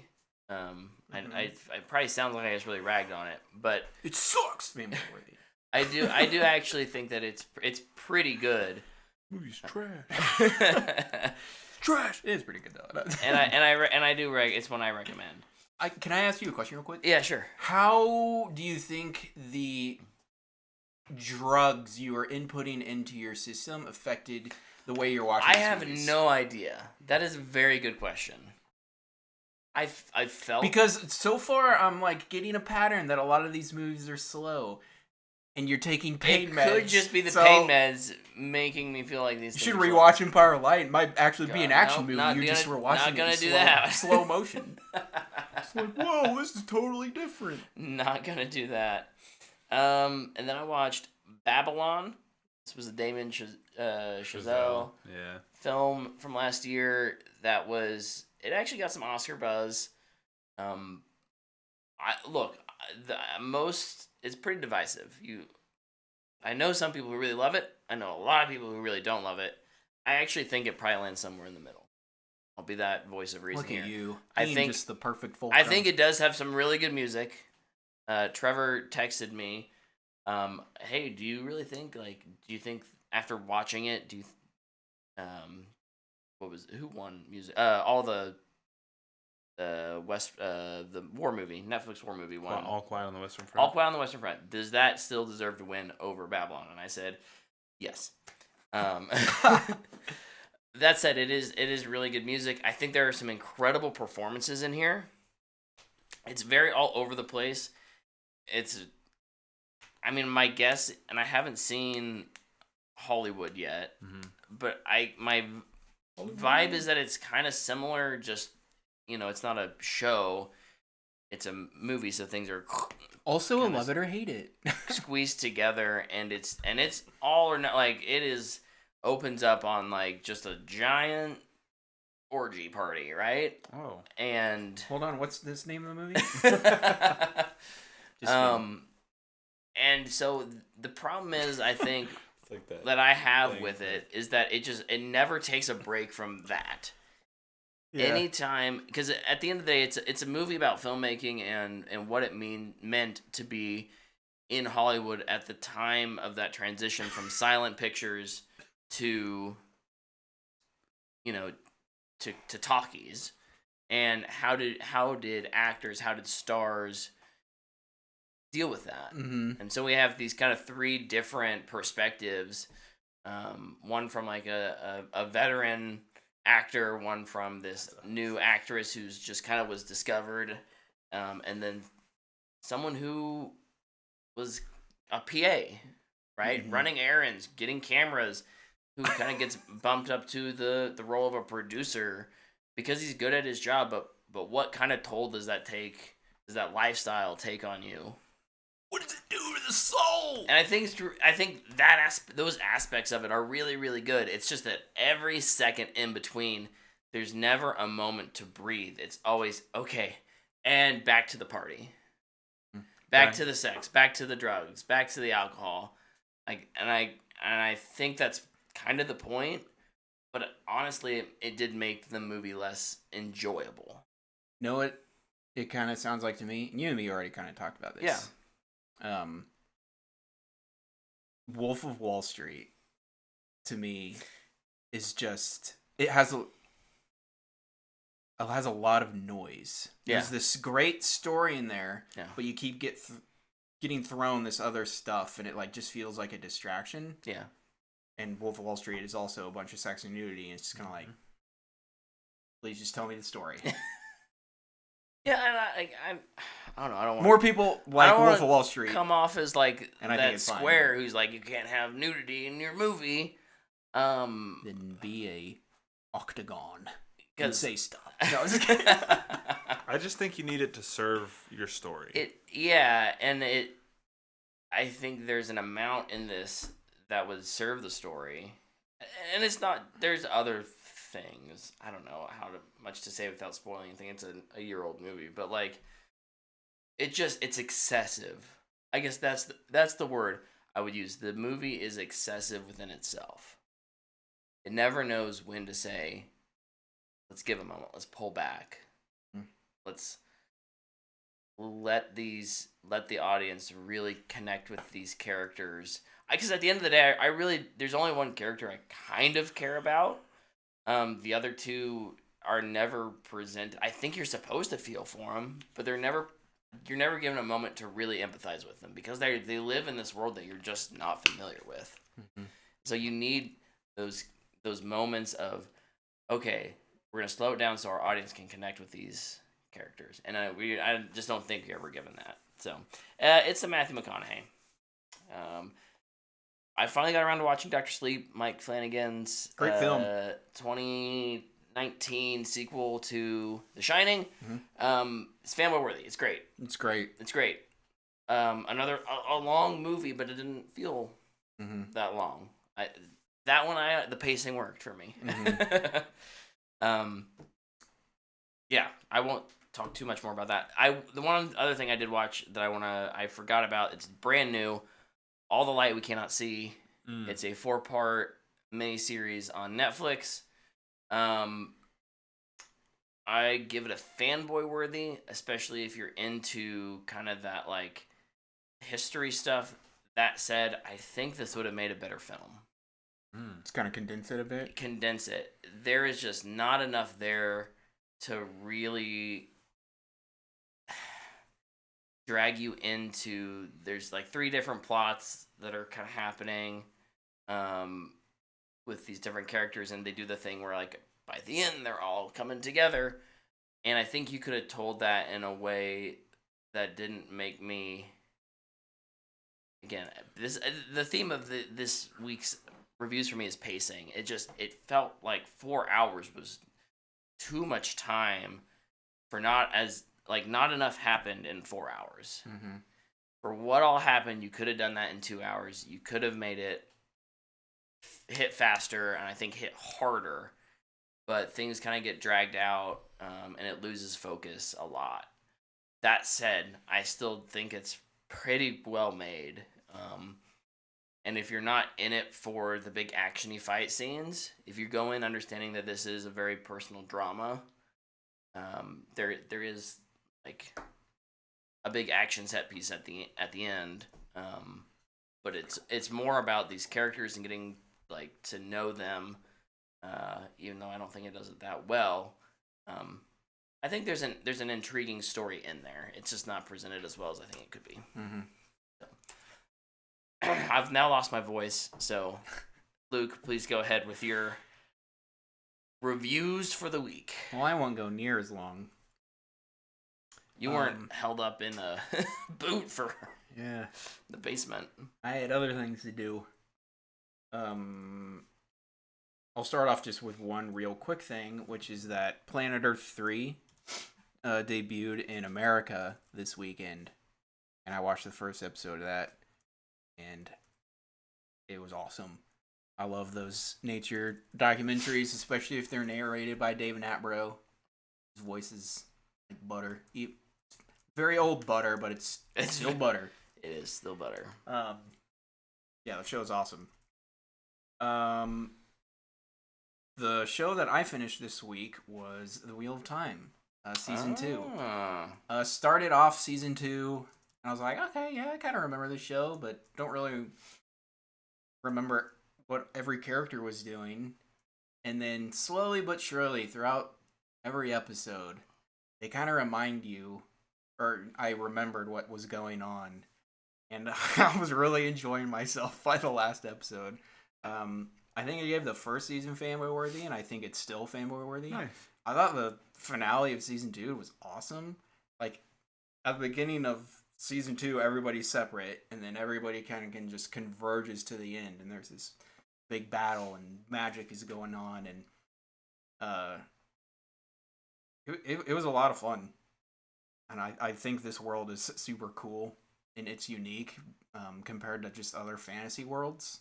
I probably sounds like I just really ragged on it, but it sucks. Fanboy worthy. I do actually think that it's pretty good. Movie's trash. Trash. It is pretty good though. and I do it's one I recommend. Can I ask you a question real quick? Yeah, sure. How do you think the drugs you are inputting into your system affected the way you're watching I have movies? no idea. That is a very good question. I felt... Because so far I'm like getting a pattern that a lot of these movies are slow. And you're taking pain meds. It could just be the pain meds making me feel like these things... You should rewatch Empire of Light. It might actually be an action movie. You're just rewatching it in slow motion. It's like, whoa, this is totally different. Not gonna do that. And then I watched Babylon. This was a Damien Chazelle film from last year. It actually got some Oscar buzz. It's pretty divisive. I know some people who really love it. I know a lot of people who really don't love it. I actually think it probably lands somewhere in the middle. I'll be that voice of reason here. Look at you. I think just the perfect full. I think it does have some really good music. Trevor texted me, "Hey, do you really think do you think after watching it, who won music? All the war movie, Netflix war movie won. All Quiet on the Western Front. All Quiet on the Western Front. Does that still deserve to win over Babylon?" And I said, yes. That said, it is really good music. I think there are some incredible performances in here. It's very all over the place. My guess, and I haven't seen Hollywood yet, but my vibe is that it's kind of similar, just, it's not a show, it's a movie, so things are also a love it or hate it squeezed together, and it's all or not, opens up on just a giant orgy party, right? Oh. And hold on, what's this name of the movie? And so the problem is, I think that I have with it is that it never takes a break from that. Yeah. Anytime, because at the end of the day, it's a movie about filmmaking and what it meant to be in Hollywood at the time of that transition from silent pictures to, you know, to talkies, and how did actors, how did stars deal with that? Mm-hmm. And so we have these kind of three different perspectives, one from like a veteran actor, one from this new actress who's just kind of was discovered, and then someone who was a PA, right? Mm-hmm. Running errands, getting cameras, who kind of gets bumped up to the role of a producer because he's good at his job, but what kind of toll does that lifestyle take on you? What does it do to the soul? And I think those aspects of it are really, really good. It's just that every second in between, there's never a moment to breathe. It's always okay, and back to the party. Back to the sex, back to the drugs, back to the alcohol. I think that's kind of the point, but honestly, it did make the movie less enjoyable. Know what it kind of sounds like to me? You and me already kind of talked about this. Yeah. Wolf of Wall Street, to me, is just... It has a lot of noise. Yeah. There's this great story in there, Yeah. but you keep getting thrown this other stuff, and it like just feels like a distraction. Yeah. And Wolf of Wall Street is also a bunch of sex and nudity, and it's just kind of like, please just tell me the story. Yeah, and I don't know. I don't want More people like Wolf of Wall Street come off as like and I that think it's square fine. who's like, you can't have nudity in your movie. Then be a octagon and say stuff. No, I was just kidding. I just think you need it to serve your story. I think there's an amount in this that would serve the story, and it's not. There's other things. I don't know much to say without spoiling anything. It's a year-old movie, but like, it's excessive. I guess that's the word I would use. The movie is excessive within itself. It never knows when to say, let's give a moment. Let's pull back. Let's let the audience really connect with these characters. Because at the end of the day, there's only one character I kind of care about. The other two are never presented. I think you're supposed to feel for them, but you're never given a moment to really empathize with them because they live in this world that you're just not familiar with. Mm-hmm. So you need those moments of, okay, we're gonna slow it down so our audience can connect with these characters, and I just don't think you're ever given that. So it's a Matthew McConaughey. I finally got around to watching Dr. Sleep, Mike Flanagan's great film, 2019 sequel to The Shining. Mm-hmm. It's fanboy worthy. It's great. It's great. Another a long movie, but it didn't feel that long. The pacing worked for me. Mm-hmm. Yeah, I won't talk too much more about that. The one other thing I did watch that I forgot about. It's brand new. All the Light We Cannot See. It's a 4-part miniseries on Netflix. I give it a fanboy worthy, especially if you're into kind of that like history stuff. That said, I think this would have made a better film. It's kind of condense it a bit. Condense it. There is just not enough there to really drag you into. There's like 3 different plots that are kind of happening with these different characters, and they do the thing where like by the end they're all coming together, and I think you could have told that in a way that didn't make me. Again, the theme of this week's reviews for me is pacing. It felt like 4 hours was too much time for not enough happened in 4 hours. Mm-hmm. For what all happened, you could have done that in 2 hours. You could have made it hit faster and I think hit harder, but things kind of get dragged out and it loses focus a lot. That said, I still think it's pretty well made. And if you're not in it for the big actiony fight scenes, if you go in understanding that this is a very personal drama, there is like a big action set piece at the end But it's more about these characters and getting like to know them. Even though I don't think it does it that well. I think there's an intriguing story in there. It's just not presented as well as I think it could be. Mm-hmm. So. I've now lost my voice, so Luke, please go ahead with your reviews for the week. Well, I won't go near as long. You weren't held up in a boot for the basement. I had other things to do. I'll start off just with one real quick thing, which is that Planet Earth 3 debuted in America this weekend. And I watched the first episode of that, and it was awesome. I love those nature documentaries, especially if they're narrated by David Attenborough. His voice is like butter. Very old butter, but it's still butter. It is still butter. Yeah, the show's awesome. The show that I finished this week was The Wheel of Time, season 2. Started off season 2, and I was like, okay, yeah, I kind of remember the show, but don't really remember what every character was doing. And then slowly but surely, throughout every episode, they kind of remind you, or I remembered what was going on. And I was really enjoying myself by the last episode. I think I gave the first season fanboy worthy, and I think it's still fanboy worthy. Nice. I thought the finale of season 2 was awesome. Like, at the beginning of season 2, everybody's separate, and then everybody kind of can just converges to the end, and there's this big battle, and magic is going on, and it was a lot of fun. And I think this world is super cool, and it's unique compared to just other fantasy worlds.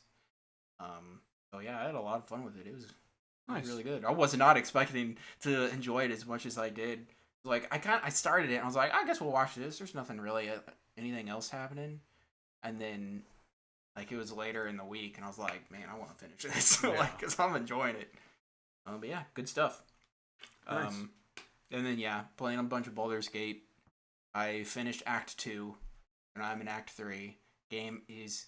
So yeah, I had a lot of fun with it. It was Nice. really good. I was not expecting to enjoy it as much as I did. Like I started it and I was like, I guess we'll watch this. There's nothing really anything else happening. And then like it was later in the week and I was like, man, I want to finish this. Like, cause I'm enjoying it. But yeah, good stuff. Nice. And then yeah, playing a bunch of Baldur's Gate. I finished Act 2 and I'm in Act 3. Game is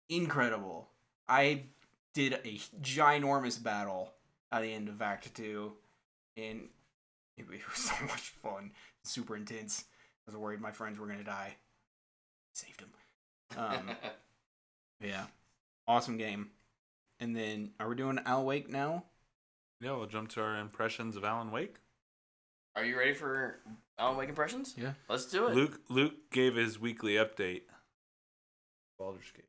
incredible. I did a ginormous battle at the end of Act 2, and it was so much fun. Super intense. I was worried my friends were going to die. Saved them. Yeah. Awesome game. And then, are we doing Alan Wake now? Yeah, we'll jump to our impressions of Alan Wake. Are you ready for Alan Wake impressions? Yeah. Let's do it. Luke gave his weekly update. Baldur's Gate.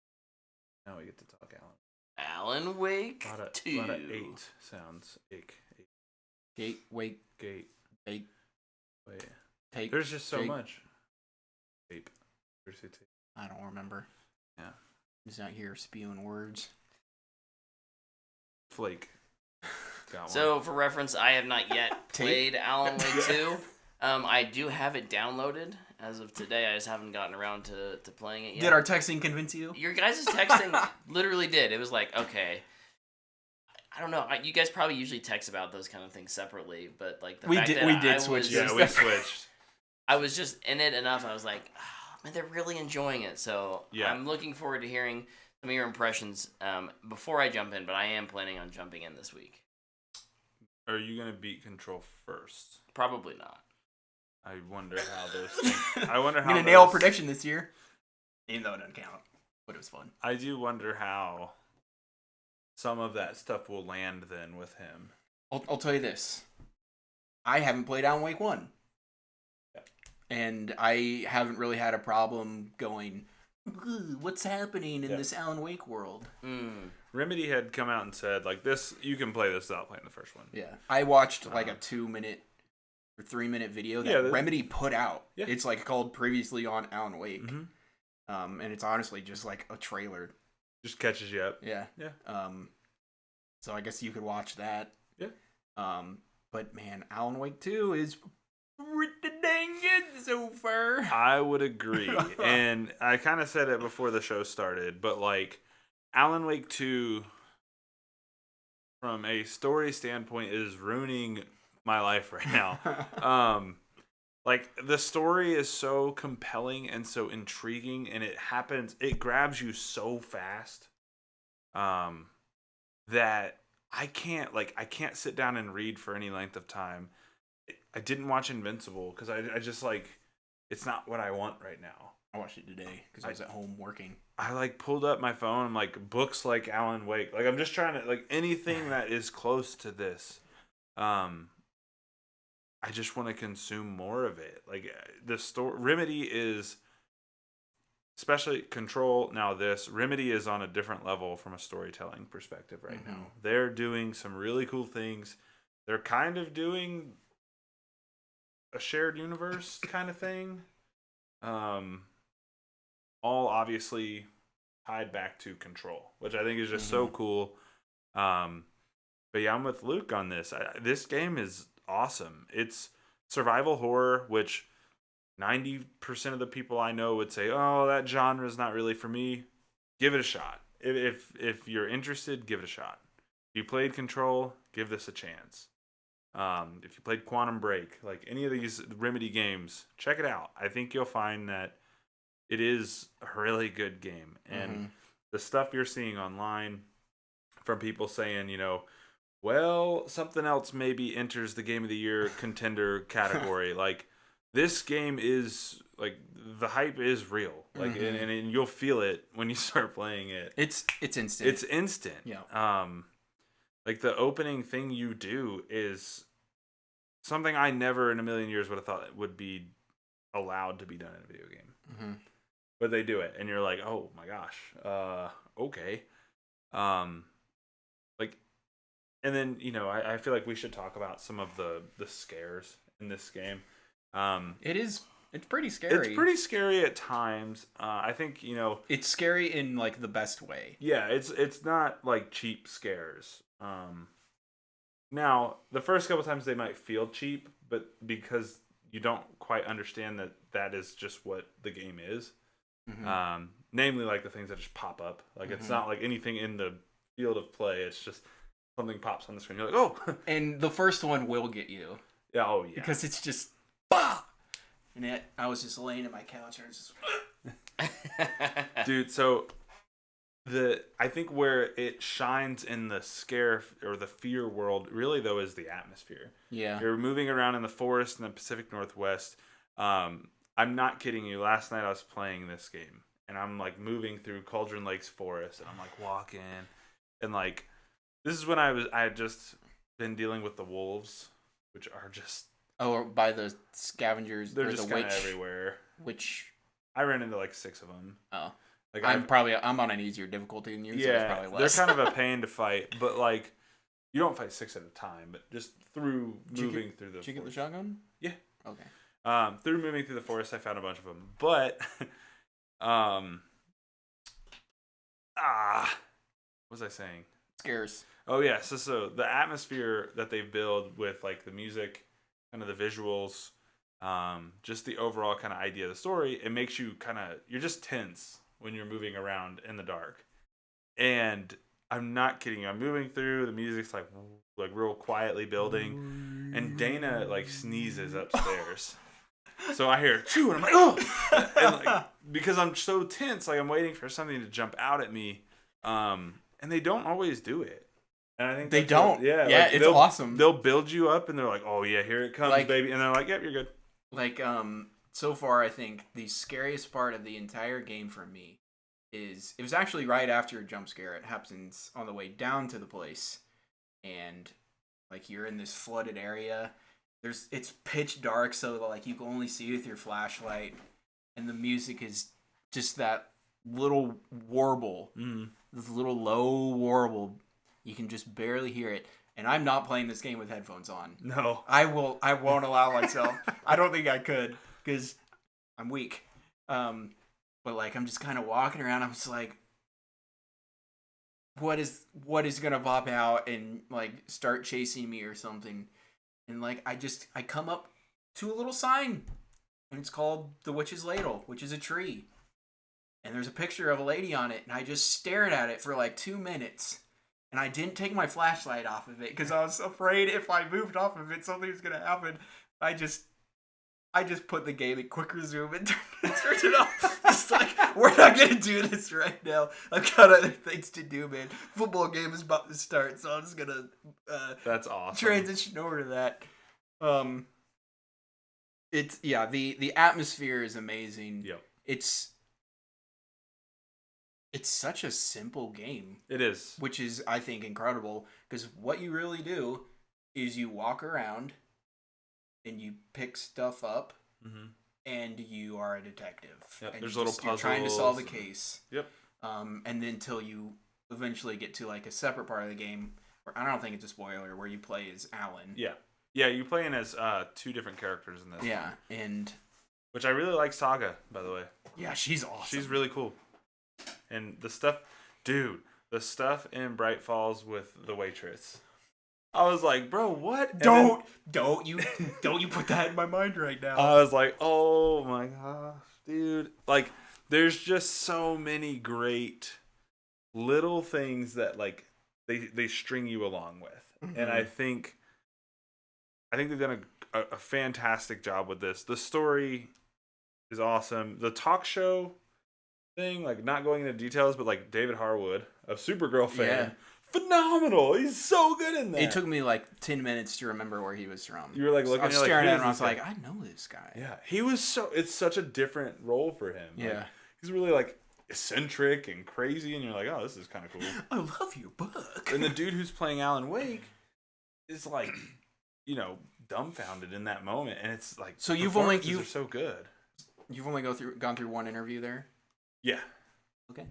Now we get to talk Alan. Alan Wake 2. A lot of 8 sounds. Eight. Gate, Wake, Gate. Bake, Wait. Take. There's just so Jake. much. Tape. There's a tape. I don't remember. Yeah. He's not here spewing words. Flake. Got So, for reference, I have not yet Tape? played Alan Wake 2. I do have it downloaded as of today. I just haven't gotten around to playing it yet. Did our texting convince you? Your guys' texting literally did. It was like, okay. I don't know. You guys probably usually text about those kind of things separately, but like the fact that we did I switch. was, Yeah, we switched. I was just in it enough. I was like, oh, man, they're really enjoying it. So Yeah. I'm looking forward to hearing some of your impressions before I jump in, but I am planning on jumping in this week. Are you going to beat Control first? Probably not. I wonder how those things... I wonder how I'm gonna nail a prediction this year, even though it doesn't count. But it was fun. I do wonder how some of that stuff will land then with him. I'll tell you this. I haven't played Alan Wake 1. Yeah. And I haven't really had a problem going, what's happening in this Alan Wake world? Remedy had come out and said, like, this, you can play this without playing the first one. Yeah. I watched like a 2-minute or 3-minute video that Remedy put out. Yeah. It's like called Previously on Alan Wake. Mm-hmm. And it's honestly just like a trailer. Just catches you up. Yeah. Yeah. So I guess you could watch that. Yeah. But man, Alan Wake 2 is pretty dang good so far. I would agree. And I kind of said it before the show started, but like Alan Wake 2 from a story standpoint is ruining my life right now. Like, the story is so compelling and so intriguing, and it grabs you so fast, that I can't sit down and read for any length of time. I didn't watch Invincible because I just, like, it's not what I want right now. I watched it today because I was at home working. I, like, pulled up my phone. I'm like, books like Alan Wake. Like, I'm just trying to, like, anything that is close to this. I just want to consume more of it. Like, the story, Remedy is, especially Control. Now, Remedy is on a different level from a storytelling perspective right now. They're doing some really cool things. They're kind of doing a shared universe kind of thing. All obviously tied back to Control, which I think is just so cool. But yeah, I'm with Luke on this. This game is awesome. It's survival horror, which 90% of the people I know would say, "Oh, that genre is not really for me." Give it a shot. If you're interested, give it a shot. If you played Control, give this a chance. If you played Quantum Break, like any of these Remedy games, check it out. I think you'll find that it is a really good game. And the stuff you're seeing online from people saying, well, something else maybe enters the Game of the Year contender category. Like, this game is, like, the hype is real. Like, and you'll feel it when you start playing it. It's instant. It's instant. Yeah. Like, the opening thing you do is something I never in a million years would have thought would be allowed to be done in a video game. But they do it, and you're like, oh my gosh, okay. Like, and then, I feel like we should talk about some of the scares in this game. It's pretty scary. It's pretty scary at times. I think, it's scary in, like, the best way. Yeah, it's not like cheap scares. Now, the first couple times they might feel cheap, but because you don't quite understand that is just what the game is. Namely, like, the things that just pop up. Like, it's not like anything in the field of play. It's just something pops on the screen. You're like, oh! And the first one will get you. Yeah, oh, yeah. Because it's just, bah! And I was just laying in my couch and I was just... Dude, so I think where it shines in the scare or the fear world, really, though, is the atmosphere. Yeah. You're moving around in the forest in the Pacific Northwest. I'm not kidding you. Last night I was playing this game, and I'm, like, moving through Cauldron Lakes Forest, and I'm, like, walking, and, like, this is when I had just been dealing with the wolves, which are just... Oh, or by the scavengers. They're or just the kind of everywhere. Which... I ran into, like, 6 of them. Oh. Like, I'm on an easier difficulty than you, so it's probably less. They're kind of a pain to fight, but, like, you don't fight 6 at a time, but just through moving through the Did you get the shotgun? Yeah. Okay. Through moving through the forest, I found a bunch of them. But, what was I saying? Scares. Oh, yeah. So the atmosphere that they build with, like, the music, kind of the visuals, just the overall kind of idea of the story, it makes you you're just tense when you're moving around in the dark. And I'm not kidding you. I'm moving through, the music's like real quietly building, and Dana, like, sneezes upstairs. So I hear chew, and I'm like, oh! And, like, because I'm so tense, like, I'm waiting for something to jump out at me, and they don't always do it. And I think they don't. Yeah, like, it's awesome. They'll build you up, and they're like, oh yeah, here it comes, like, baby, and they're like, yep, you're good. Like, so far, I think the scariest part of the entire game for me is it was actually right after a jump scare. It happens on the way down to the place, and, like, you're in this flooded area. It's pitch dark, so, like, you can only see with your flashlight, and the music is just that little warble, this little low warble. You can just barely hear it. And I'm not playing this game with headphones on. No. I won't allow myself. I don't think I could, because I'm weak. But, like, I'm just kind of walking around. I'm just like, what is gonna pop out and, like, start chasing me or something? And, like, I come up to a little sign, and it's called the Witch's Ladle, which is a tree. And there's a picture of a lady on it, and I just stared at it for, like, 2 minutes. And I didn't take my flashlight off of it because I was afraid if I moved off of it, something was going to happen. I I just put the game in quick resume and turned it off. It's like, we're not going to do this right now. I've got other things to do, man. Football game is about to start, so I'm just going to That's awesome. transition over to that. It's, yeah, the atmosphere is amazing. Yep. It's such a simple game. It is. Which is, I think, incredible. Because what you really do is you walk around and you pick stuff up, and you are a detective. Yep. And There's little puzzles. You're trying to solve a case. Yep. And then until you eventually get to like a separate part of the game, where I don't think it's a spoiler, where you play as Alan. Yeah. Yeah, you're playing as 2 different characters in this. Yeah, and... Which I really like Saga, by the way. Yeah, she's awesome. She's really cool. And the stuff... Dude, the stuff in Bright Falls with the waitress... I was like, bro, what? Don't you put that in my mind right now. I was like, oh my gosh, dude. Like, there's just so many great little things that like they string you along with. And I think they've done a fantastic job with this. The story is awesome. The talk show thing, like not going into details, but like David Harwood, a Supergirl fan. Yeah. Phenomenal. He's so good in that. It took me like 10 minutes to remember where he was from. You were like looking I was at staring at him and and I was like, I know this guy. Yeah. He was it's such a different role for him. Yeah. Like, he's really like eccentric and crazy and you're like, oh, this is kind of cool. I love your book. And the dude who's playing Alan Wake is like, dumbfounded in that moment and it's like so you're so good. You've only gone through one interview there? Yeah. Okay.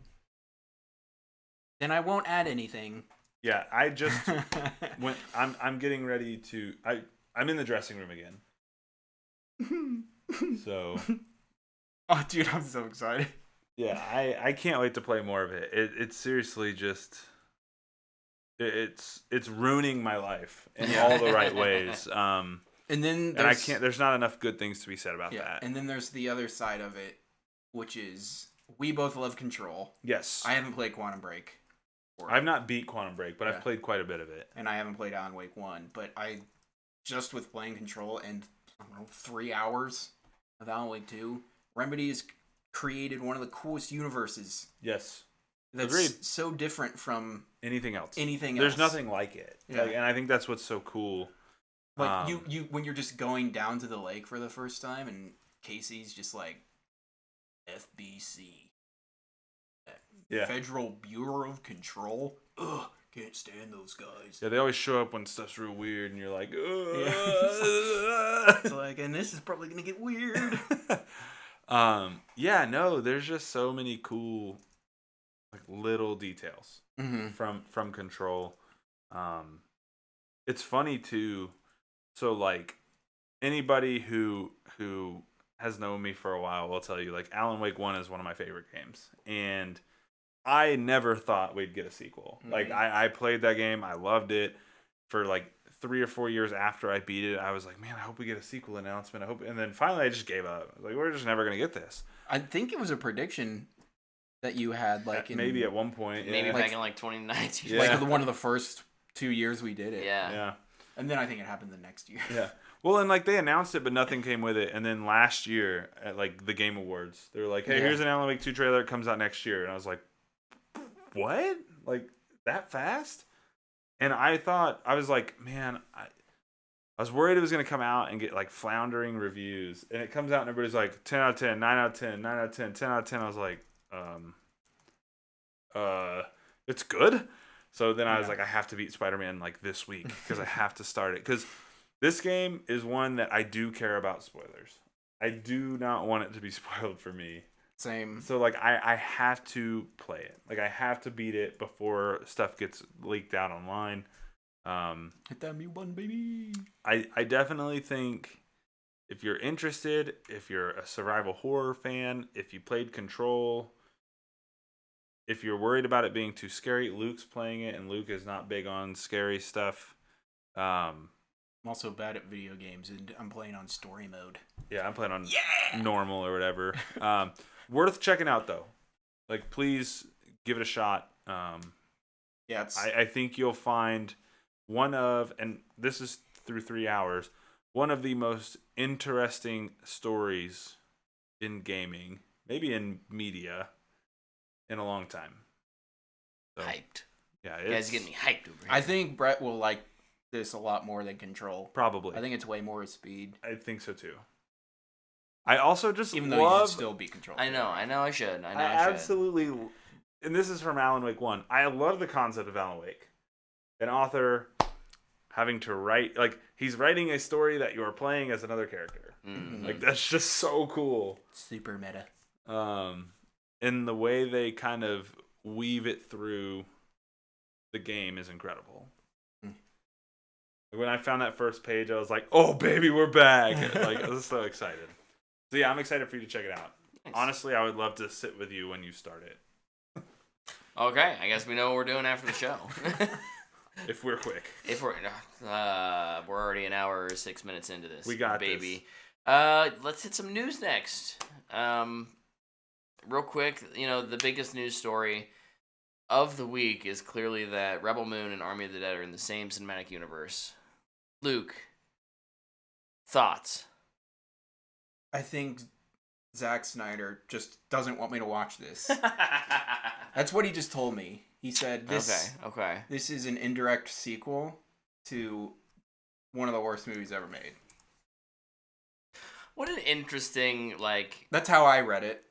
Then I won't add anything. Yeah, I just went. I'm getting ready to. I'm in the dressing room again. So. Oh, dude, I'm so excited. Yeah, I can't wait to play more of it. It's seriously just. It's ruining my life in all the right ways. And I can't. There's not enough good things to be said about that. And then there's the other side of it, which is we both love Control. Yes. I haven't played Quantum Break. I've not beat Quantum Break, but I've played quite a bit of it. And I haven't played Alan Wake 1, but I just with playing Control and 3 hours of Alan Wake 2, Remedy has created one of the coolest universes. Yes. That's Agreed. so different from anything else. There's nothing like it. Yeah. And I think that's what's so cool. Like you when you're just going down to the lake for the first time and Casey's just like FBC. Yeah. Federal Bureau of Control. Ugh, can't stand those guys. Yeah, they always show up when stuff's real weird, and you're like, ugh. Yeah. It's like, and this is probably gonna get weird. Yeah, no, there's just so many cool, like little details from Control. It's funny too. So like anybody who has known me for a while will tell you like Alan Wake 1 is one of my favorite games, and I never thought we'd get a sequel. Like I played that game, I loved it for like 3 or 4 years after I beat it. I was like, man, I hope we get a sequel announcement. And then finally I just gave up. I was like, we're just never gonna get this. I think it was a prediction that you had like maybe at one point, maybe back in like 2019, yeah. like one of the first 2 years we did it. Yeah. And then I think it happened the next year. Yeah. Well, and like they announced it, but nothing came with it. And then last year at like the Game Awards, they were like, "Hey, here's an Alan Wake 2 trailer. It comes out next year." And I was like, "What? Like that fast?" And I was like, "Man, I was worried it was gonna come out and get like floundering reviews." And it comes out and everybody's like, 10 out of 10, 9 out of 10, 9 out of 10, 10 out of 10. I was like, it's good. So then I was like, I have to beat Spider-Man like this week because I have to start it. Because this game is one that I do care about spoilers. I do not want it to be spoiled for me. Same. So like I have to play it. Like I have to beat it before stuff gets leaked out online. Hit that mute button, baby. I definitely think if you're interested, if you're a survival horror fan, if you played Control, if you're worried about it being too scary, Luke's playing it, and Luke is not big on scary stuff. I'm also bad at video games, and I'm playing on story mode. Yeah, I'm playing on normal or whatever. Worth checking out, though. Like, please give it a shot. Yeah, I think you'll find and this is through 3 hours, one of the most interesting stories in gaming, maybe in media, in a long time. So, Hyped. Yeah, You guys getting me hyped over here. I think Brett will like this a lot more than Control. Probably. I think it's way more speed. I think so too. I also just Even though you love. should still be Control. I know I should. I should. Absolutely. And this is from Alan Wake 1. I love the concept of Alan Wake. An author having to write, like, he's writing a story that you are playing as another character. Mm-hmm. Like, that's just so cool. Super meta. And the way they kind of weave it through the game is incredible. When I found that first page, I was like, oh, baby, we're back. Like, I was so excited. So, yeah, I'm excited for you to check it out. Nice. Honestly, I would love to sit with you when you start it. Okay, I guess we know what we're doing after the show. If we're quick. If we're already an hour or 6 minutes into this. We got baby. Let's hit some news next. Real quick, the biggest news story of the week is clearly that Rebel Moon and Army of the Dead are in the same cinematic universe. Luke, thoughts? I think Zack Snyder just doesn't want me to watch this. That's what he just told me. He said this. Okay. This is an indirect sequel to one of the worst movies ever made. What an interesting, That's how I read it.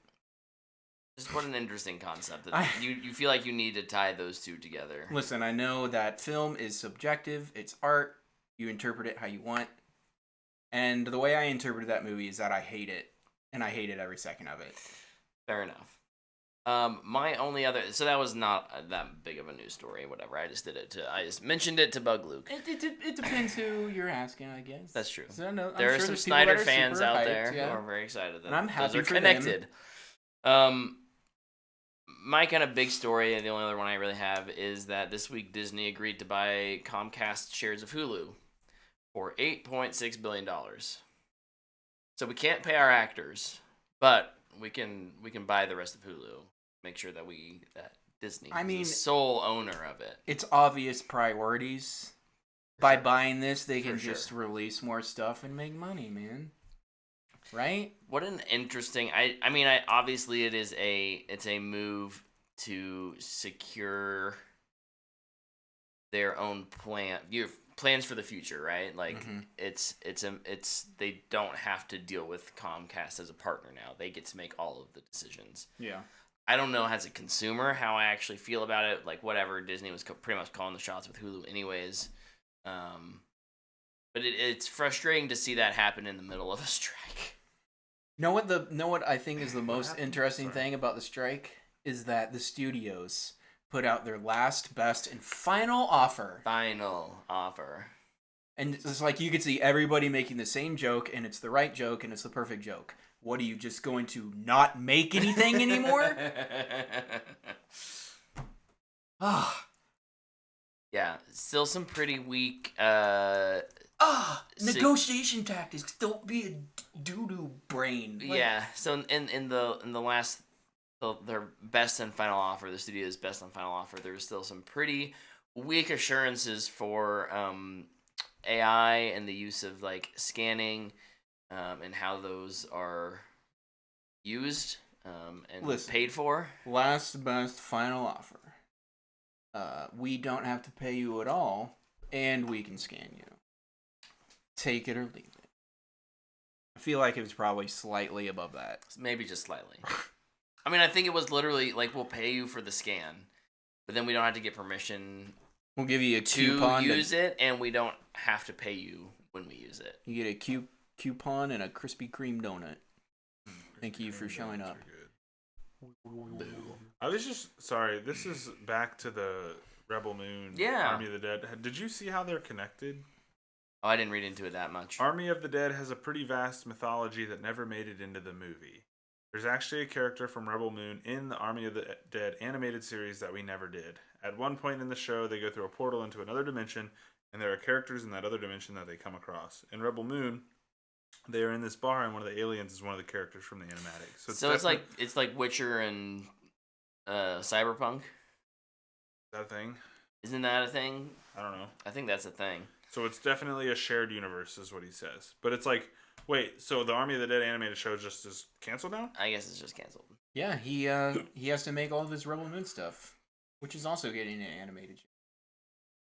just what an interesting concept. That you feel like you need to tie those two together. Listen, I know that film is subjective. It's art. You interpret it how you want. And the way I interpreted that movie is that I hate it. And I hated every second of it. Fair enough. My only other, so that was not that big of a news story, whatever. I just mentioned it to bug Luke. It depends who you're asking, I guess. That's true. So, no, There are sure some there's people Snyder that are fans super out hyped, there yeah. who are very excited that And I'm happy those are for connected. My kind of big story, and the only other one I really have, is that this week Disney agreed to buy Comcast shares of Hulu for $8.6 billion. So we can't pay our actors, but we can buy the rest of Hulu. Make sure that Disney is the sole owner of it. It's obvious priorities. By buying this, they can For just sure. release more stuff and make money, man. Right? What an interesting. Obviously it's a move to secure their own plans for the future, right? Like it's they don't have to deal with Comcast as a partner now. They get to make all of the decisions. Yeah. I don't know as a consumer how I actually feel about it. Like, whatever, Disney was pretty much calling the shots with Hulu anyways. But it's frustrating to see that happen in the middle of a strike. Know what I think is the most interesting thing about the strike is that the studios put out their last, best, and final offer. And it's like you could see everybody making the same joke, and it's the right joke, and it's the perfect joke. What, are you just going to not make anything anymore? Yeah, still some pretty weak. Negotiation tactics. Don't be a doo-doo brain. Yeah. So in the last, their best and final offer, the studio's best and final offer, there was still some pretty weak assurances for AI and the use of scanning. And how those are used and paid for. Last, best, final offer. We don't have to pay you at all, and we can scan you. Take it or leave it. I feel like it was probably slightly above that. Maybe just slightly. I think it was literally we'll pay you for the scan, but then we don't have to get permission. We'll give you a coupon to use it, and we don't have to pay you when we use it. You get a coupon and a Krispy Kreme donut. Thank you for showing up. Boo. I was just sorry. This is back to the Rebel Moon, Army of the Dead. Did you see how they're connected? Oh, I didn't read into it that much. Army of the Dead has a pretty vast mythology that never made it into the movie. There's actually a character from Rebel Moon in the Army of the Dead animated series that we never did. At one point in the show, they go through a portal into another dimension, and there are characters in that other dimension that they come across. In Rebel Moon, they are in this bar, and one of the aliens is one of the characters from the animatics. So it's like Witcher and Cyberpunk. Is that a thing? Isn't that a thing? I don't know. I think that's a thing. So it's definitely a shared universe, is what he says. But it's like, wait, so the Army of the Dead animated show just is canceled now? I guess it's just canceled. Yeah, he has to make all of his Rebel Moon stuff, which is also getting an animated show.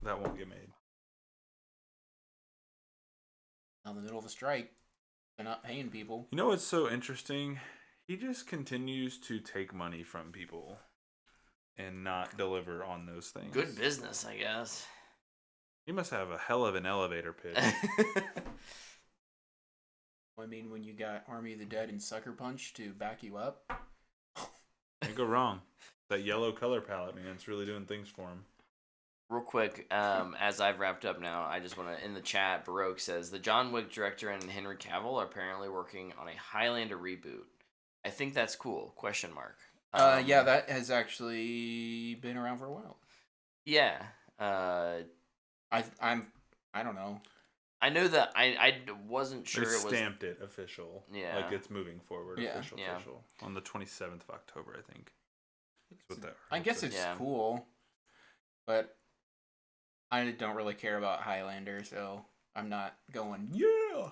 That won't get made. Now in the middle of a strike, they're not paying people. You know what's so interesting? He just continues to take money from people and not deliver on those things. Good business, I guess. He must have a hell of an elevator pitch. I mean, when you got Army of the Dead and Sucker Punch to back you up. Can't go wrong. That yellow color palette, man, it's really doing things for him. Real quick, as I've wrapped up now, I just want to, in the chat, Baroque says, the John Wick director and Henry Cavill are apparently working on a Highlander reboot. I think that's cool, question mark. Yeah, that has actually been around for a while. Yeah. I don't know. I know that I wasn't sure They it was... stamped it official. Yeah. Like it's moving forward. Yeah. Official. On the 27th of October, I think. That's what that I guess it's cool, but I don't really care about Highlander, so I'm not going, yeah.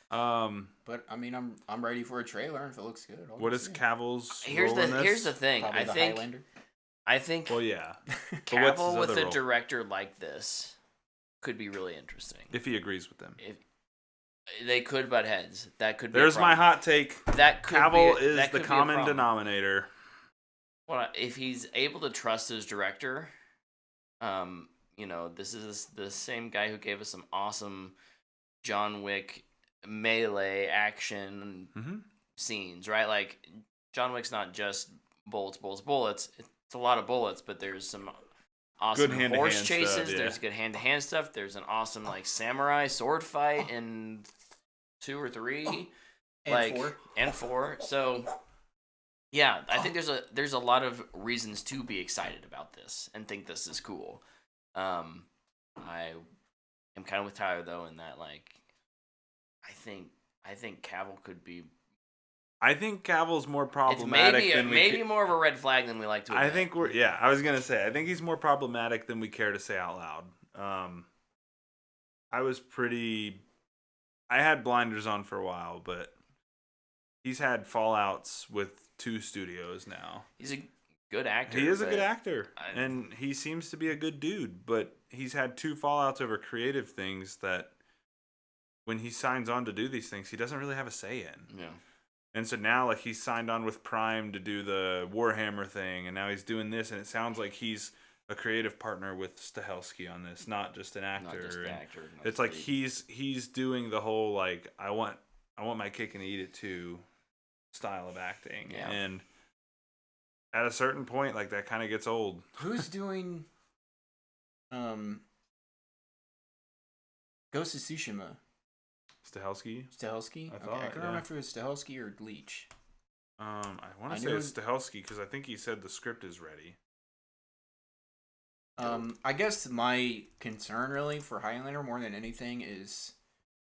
But I mean, I'm ready for a trailer, and if it looks good, I'll what go is see it. Cavill's Here's role in this? Here's the thing. Probably the Highlander. I think Well, yeah. But what's his Cavill with other a role? director like this could be really interesting. If he agrees with them. If they could butt heads, that could be. There's my hot take. That could Cavill be, is that the could be a common problem. denominator. Well, if he's able to trust his director, this is the same guy who gave us some awesome John Wick melee action scenes, right? Like John Wick's not just bullets. It's a lot of bullets, but there's some awesome Good horse hand-to-hand chases. stuff, yeah. There's good hand-to-hand stuff. There's an awesome samurai sword fight in 2 or 3, And 4. So yeah, I think there's a lot of reasons to be excited about this and think this is cool. I am kind of with Tyler though in that I think Cavill could be. I think Cavill's more It's problematic than maybe more of a red flag than we like to admit. I think I was gonna say I think he's more problematic than we care to say out loud. I had blinders on for a while, but he's had fallouts with 2 studios now. He's a good actor. He is a good actor, and he seems to be a good dude, but he's had 2 fallouts over creative things that when he signs on to do these things, he doesn't really have a say in. Yeah. And so now, he's signed on with Prime to do the Warhammer thing, and now he's doing this, and it sounds like he's a creative partner with Stahelski on this, not just an actor. Not just the actor. It's like he's doing the whole I want my cake and eat it too style of acting, Yeah. and at a certain point, that kind of gets old. Who's doing Ghost of Tsushima? Stahelski. Stahelski? I Okay, thought, I couldn't yeah. remember if it was Stahelski or Leach. I want I to knew say it it's Stahelski because I think he said the script is ready. I guess my concern really for Highlander more than anything is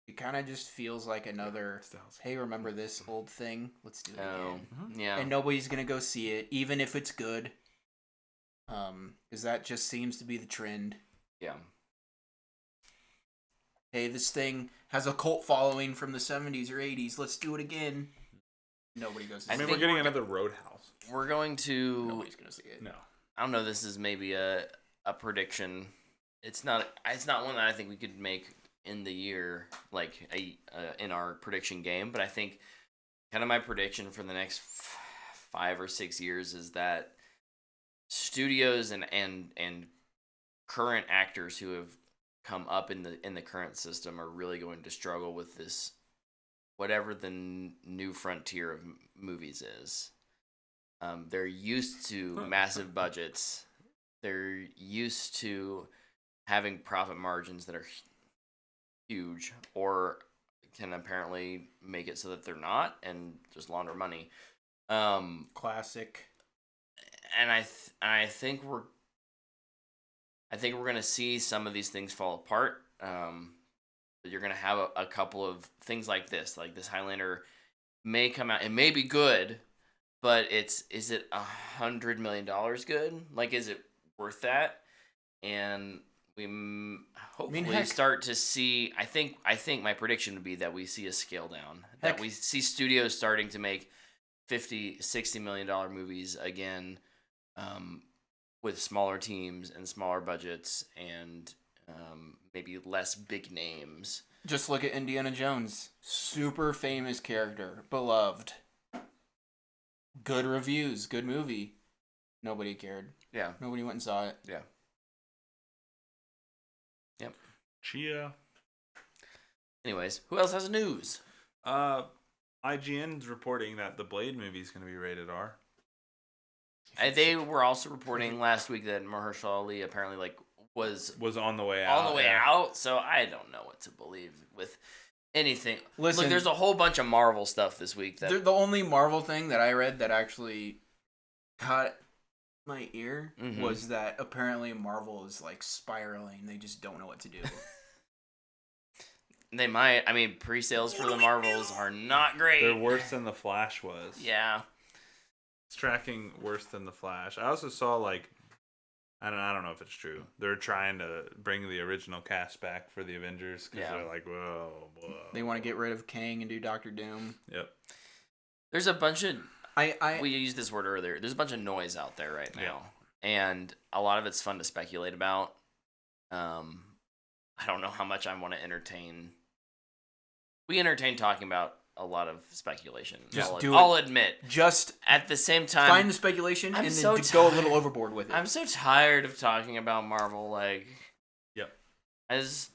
it kind of just feels like another, Stahelski. hey, remember this old thing? Let's do it again. Yeah. And nobody's going to go see it, even if it's good. Because that just seems to be the trend. Yeah. Hey, this thing has a cult following from the 70s or 80s. Let's do it again. Nobody goes to see I mean, it. we're getting another Roadhouse. We're going to. Nobody's going to see it. No. I don't know. This is maybe a prediction. It's not one that I think we could make in the year, in our prediction game. But I think kind of my prediction for the next 5 or 6 years is that studios and current actors who have come up in the current system are really going to struggle with this, whatever the new frontier of movies is. They're used to massive budgets. They're used to having profit margins that are huge, or can apparently make it so that they're not and just launder money. Classic. And I think we're gonna see some of these things fall apart. You're gonna have a couple of things like this Highlander may come out. It may be good, but is it $100 million good? Is it worth that? And hopefully start to see. I think my prediction would be that we see a scale down. That we see studios starting to make $50-60 million movies again, with smaller teams and smaller budgets and maybe less big names. Just look at Indiana Jones. Super famous character, beloved. Good reviews, good movie. Nobody cared. Yeah. Nobody went and saw it. Yeah. Yep. Chia. Anyways, who else has news? IGN's reporting that the Blade movie is going to be rated R. They were also reporting last week that Mahershala Ali apparently was on the way out. Out. So I don't know what to believe with anything. Listen, look, there's a whole bunch of Marvel stuff this week. The only Marvel thing that I read that actually caught my ear was that apparently Marvel is spiraling. They just don't know what to do. They might. I mean, pre-sales for the Marvels are not great. They're worse than the Flash was. Yeah. It's tracking worse than the Flash. I also saw I don't know if it's true. They're trying to bring the original cast back for the Avengers because they're like, whoa. They want to get rid of Kang and do Doctor Doom. Yep. There's a bunch of we used this word earlier. There's a bunch of noise out there right now, and a lot of it's fun to speculate about. I don't know how much I want to entertain. We entertain talking about a lot of speculation. I'll admit. Just at the same time, find the speculation and then go a little overboard with it. I'm so tired of talking about Marvel. Yep. I just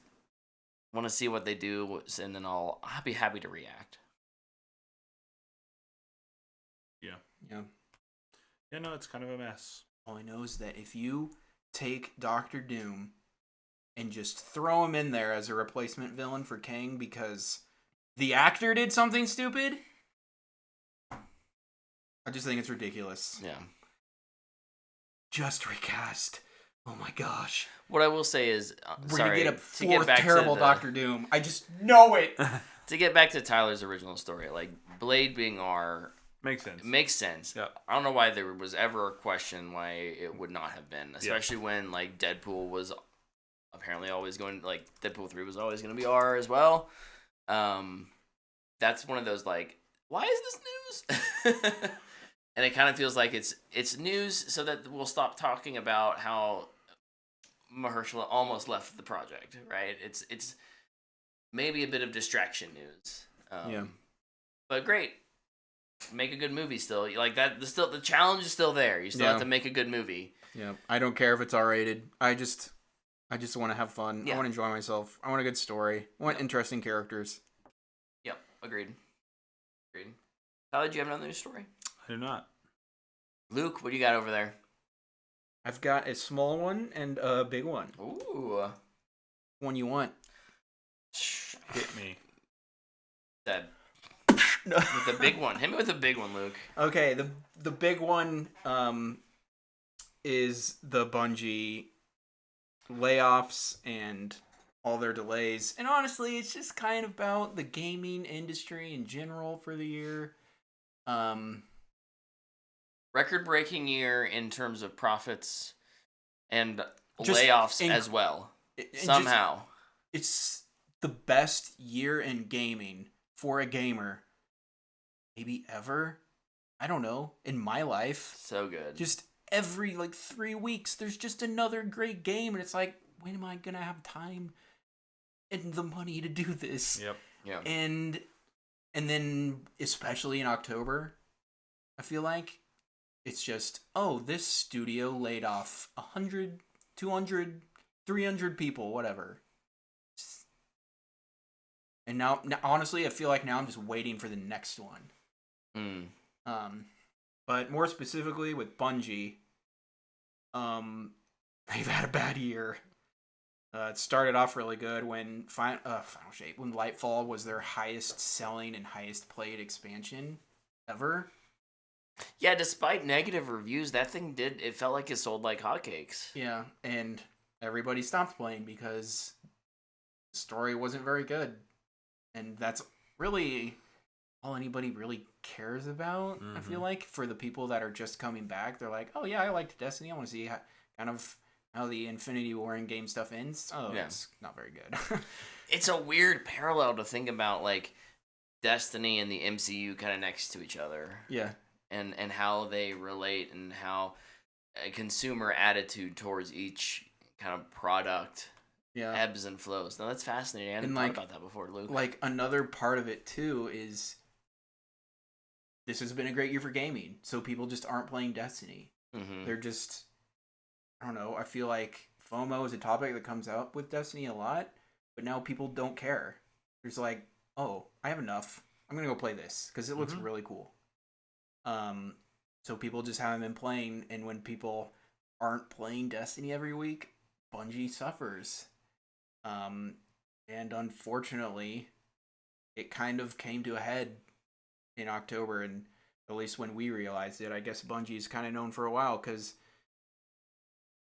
want to see what they do, and then I'll be happy to react. Yeah, no, it's kind of a mess. All I know is that if you take Doctor Doom and just throw him in there as a replacement villain for Kang because the actor did something stupid, I just think it's ridiculous. Yeah. Just recast. Oh my gosh. What I will say is, we're going to get a fourth terrible Doctor Doom. I just know it. To get back to Tyler's original story, Blade being R... Makes sense. Yeah. I don't know why there was ever a question why it would not have been, especially when Deadpool was apparently always going Deadpool 3 was always going to be R as well. That's one of those why is this news? And it kind of feels like it's news so that we'll stop talking about how Mahershala almost left the project, right? It's maybe a bit of distraction news. But great. Make a good movie still. The challenge is still there. You still have to make a good movie. Yeah. I don't care if it's R-rated. I just want to have fun. Yeah. I want to enjoy myself. I want a good story. I want interesting characters. Yep. Agreed. Tyler, do you have another news story? I do not. Luke, what do you got over there? I've got a small one and a big one. Ooh. One you want. Hit me. That. No. With the big one. Hit me with the big one, Luke. Okay, the big one is the Bungie layoffs and all their delays. And honestly, it's just kind of about the gaming industry in general for the year. Record-breaking year in terms of profits and layoffs as well. Somehow. It's the best year in gaming for a gamer. Maybe ever. I don't know. In my life. So good. Just every 3 weeks, there's just another great game. And it's when am I going to have time and the money to do this? Yep. Yeah. And then, especially in October, I feel like it's just, this studio laid off 100, 200, 300 people, whatever. And now, honestly, I feel like now I'm just waiting for the next one. But more specifically with Bungie, they've had a bad year. It started off really good when Final Shape, when Lightfall was their highest selling and highest played expansion ever. Yeah, despite negative reviews, that thing it felt like it sold like hotcakes. Yeah, and everybody stopped playing because the story wasn't very good. And that's really all anybody really cares about, I feel like. For the people that are just coming back, they're like, oh yeah, I liked Destiny. I want to see kind of how the Infinity War in game stuff ends. Oh, Yeah. it's not very good. It's a weird parallel to think about, like Destiny and the MCU kind of next to each other, Yeah. and how they relate, and how a consumer attitude towards each kind of product Yeah. ebbs and flows. Now that's fascinating. I hadn't And, thought like- about that before, Luke. Like, another part of it, too, is this has been a great year for gaming. So people just aren't playing Destiny. Mm-hmm. They're just, I don't know. I feel like FOMO is a topic that comes up with Destiny a lot, but now people don't care. There's like, oh, I have enough. I'm gonna go play this because it looks Mhm. really cool. So people just haven't been playing, and when people aren't playing Destiny every week, Bungie suffers. And unfortunately, it kind of came to a head in October, and at least when we realized it. I guess Bungie's kind of known for a while because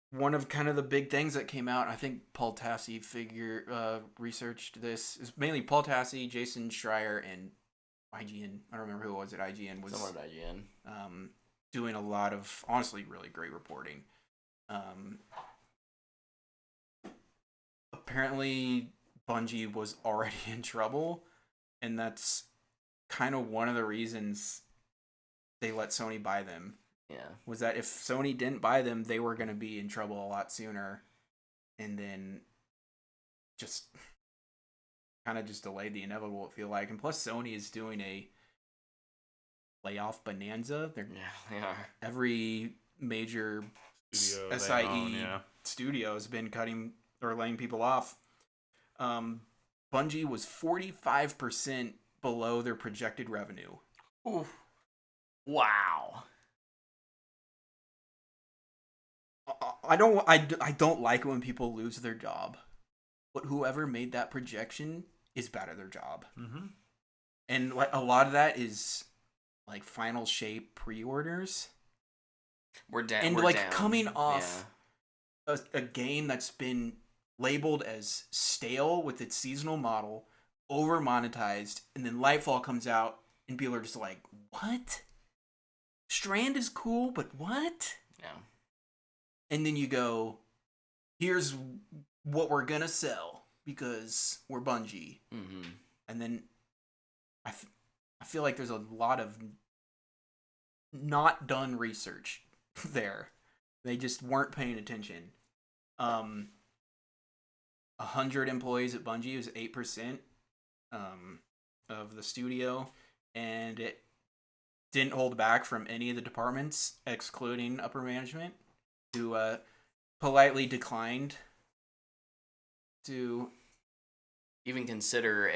one of kind of the big things that came out, I think Paul Tassi researched this, is mainly Paul Tassi, Jason Schreier, and IGN. I don't remember who it was at IGN. Was Somewhere at IGN. doing a lot of, honestly, really great reporting. Apparently, Bungie was already in trouble, and that's kind of one of the reasons they let Sony buy them. Yeah. Was that if Sony didn't buy them, they were going to be in trouble a lot sooner, and then just kind of just delayed the inevitable, it feel like. And plus, Sony is doing a layoff bonanza. They're Yeah, they are. every major Studio they SIE own, yeah. studio has been cutting or laying people off. Bungie was 45% below their projected revenue. Ooh. Wow. I don't like it when people lose their job, but whoever made that projection is bad at their job. Mm-hmm. And like a lot of that is like Final Shape pre-orders, We're down. and we're like down. coming off a game that's been labeled as stale with its seasonal model, over monetized, and then Lightfall comes out and people are just like, what? Strand is cool, but what? Yeah. And then you go, here's what we're gonna sell because we're Bungie. Mm-hmm. And then I feel like there's a lot of not done research there. They just weren't paying attention. 100 employees at Bungie is 8% of the studio, and it didn't hold back from any of the departments, excluding upper management, who politely declined to Even consider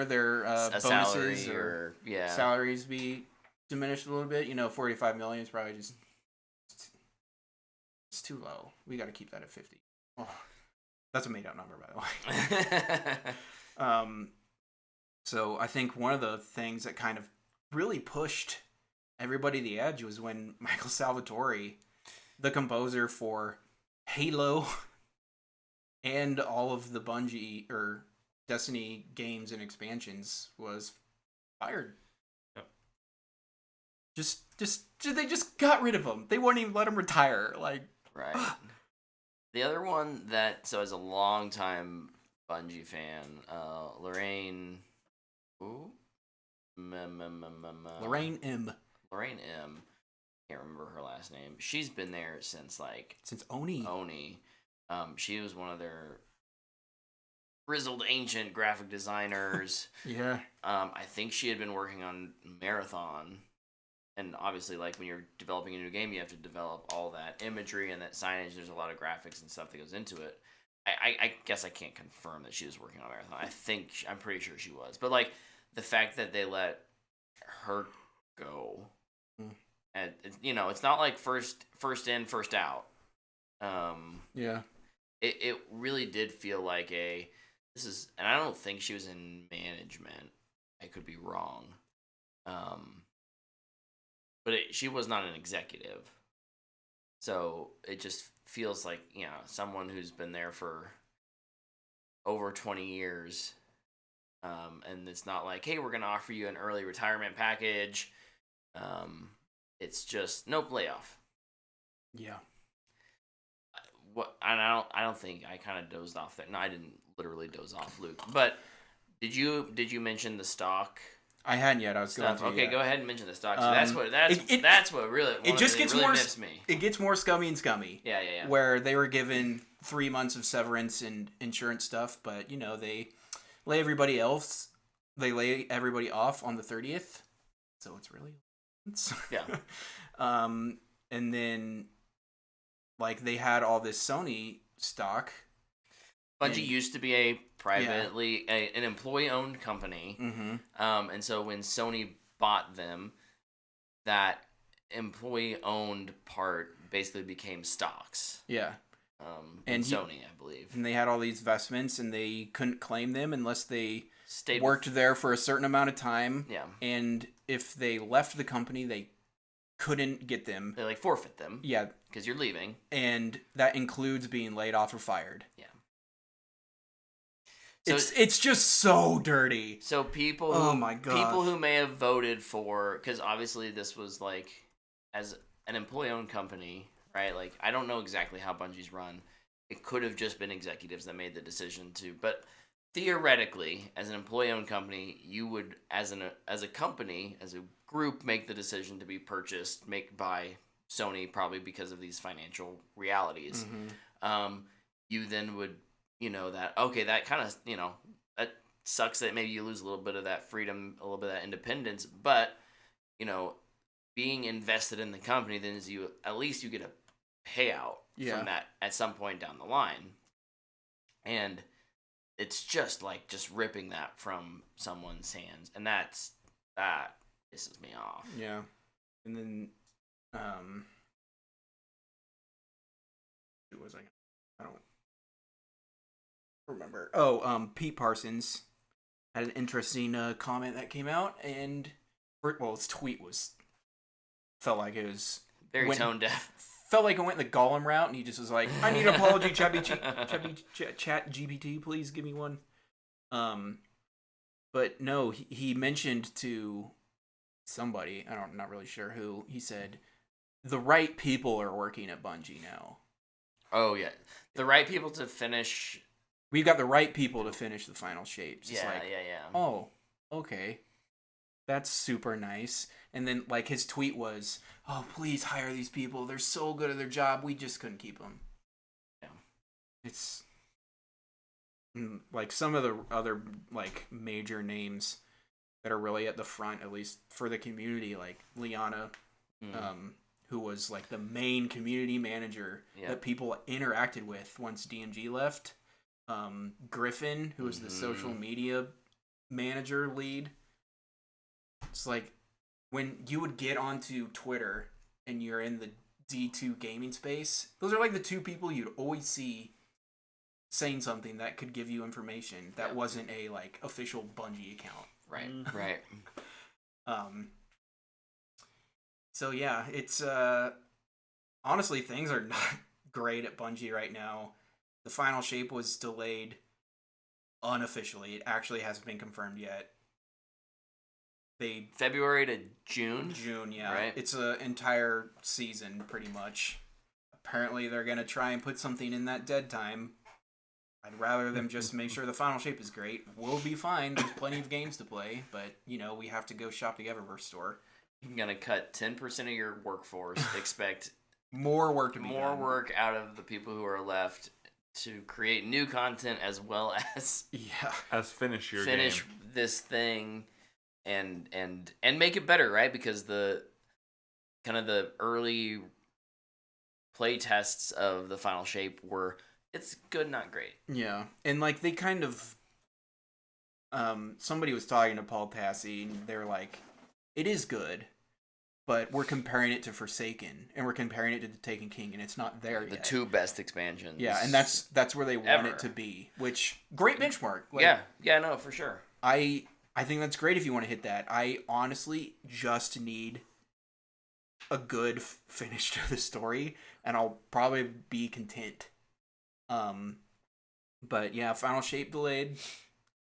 their a bonuses salary or yeah. salaries be diminished a little bit. 45 million is probably just it's too low. We got to keep that at 50. Oh, that's a made up number, by the way. So I think one of the things that kind of really pushed everybody to the edge was when Michael Salvatore, the composer for Halo and all of the Bungie or Destiny games and expansions, was fired. Yep. They just got rid of him. They wouldn't even let him retire. Like, Right. The other one that, so as a longtime Bungie fan, Lorraine. Ooh? Lorraine M. Lorraine M. Can't remember her last name. She's been there since like Since Oni. Oni. She was one of their grizzled ancient graphic designers. Yeah. I think she had been working on Marathon. And obviously, like, when you're developing a new game, you have to develop all that imagery and that signage. There's a lot of graphics and stuff that goes into it. I guess I can't confirm that she was working on Marathon. I'm pretty sure she was. But, like, the fact that they let her go, and it's not like first in, first out. Yeah. It really did feel like and I don't think she was in management. I could be wrong. But she was not an executive. So it just feels like, someone who's been there for over 20 years. And it's not like, hey, we're going to offer you an early retirement package. It's just, nope, layoff. Yeah. what I don't think I kind of dozed off there. No, I didn't literally doze off, Luke. But did you mention the stock I hadn't yet. I was stuff? going to. Okay, yeah. go ahead and mention the stock. So that's what really It just gets really more. nips me. It gets more scummy and scummy. Yeah. Where they were given 3 months of severance and insurance stuff, but they lay everybody else. They lay everybody off on the 30th, so it's really. Yeah. And then, like, they had all this Sony stock. Bungie used to be a privately an employee-owned company, and so when Sony bought them, that employee-owned part basically became stocks. Yeah. And Sony, I believe. And they had all these vestments, and they couldn't claim them unless they Stayed worked there for a certain amount of time. Yeah. And if they left the company, they couldn't get them. They forfeit them. Yeah. Because you're leaving. And that includes being laid off or fired. Yeah. So it's just so dirty. So people who may have voted for, because obviously this was as an employee-owned company, right? Like, I don't know exactly how Bungie's run. It could have just been executives that made the decision to, but theoretically, as an employee-owned company, you would, as a company, as a group, make the decision to be purchased, by Sony, probably because of these financial realities. You then would, that kind of, that sucks that maybe you lose a little bit of that freedom, a little bit of that independence, but, being invested in the company, then at least you get a payout from that at some point down the line. And it's just ripping that from someone's hands, and that pisses me off. Yeah. And then who was I don't remember. Pete Parsons had an interesting comment that came out, and his tweet felt like it was very tone deaf. Felt like it went the Gollum route, and he just was like, "I need an apology, Chat GPT, please give me one." But no, he mentioned to somebody, I'm not really sure who. He said, "The right people are working at Bungie now." Oh yeah, the right people to finish. We've got the right people to finish the final shapes. Yeah. Oh, okay. That's super nice. And then, his tweet was, "Oh, please hire these people. They're so good at their job. We just couldn't keep them." Yeah. It's, some of the other, major names that are really at the front, at least for the community, like Liana, who was, the main community manager that people interacted with once DMG left. Griffin, who was the social media manager lead. It's when you would get onto Twitter and you're in the D2 gaming space, those are the two people you'd always see saying something that could give you information that wasn't a official Bungie account. Right. So yeah, it's honestly, things are not great at Bungie right now. The final shape was delayed unofficially. It actually hasn't been confirmed yet. February to June? June, yeah. Right. It's an entire season, pretty much. Apparently, they're going to try and put something in that dead time. I'd rather them just make sure the final shape is great. We'll be fine. There's plenty of games to play, but, we have to go shop the Eververse store. You're going to cut 10% of your workforce, expect more work to be done. More work out of the people who are left to create new content as well as... finish this thing... And make it better, right? Because the kind of the early play tests of the final shape it's good, not great. Yeah, and they kind of somebody was talking to Paul Tassi, and they were like, "It is good, but we're comparing it to Forsaken, and we're comparing it to the Taken King, and it's not there yet." The two best expansions. Yeah, and that's where they want it to be. Which great benchmark. No, for sure. I think that's great if you want to hit that. I honestly just need a good finish to the story, and I'll probably be content. But yeah, Final Shape delayed.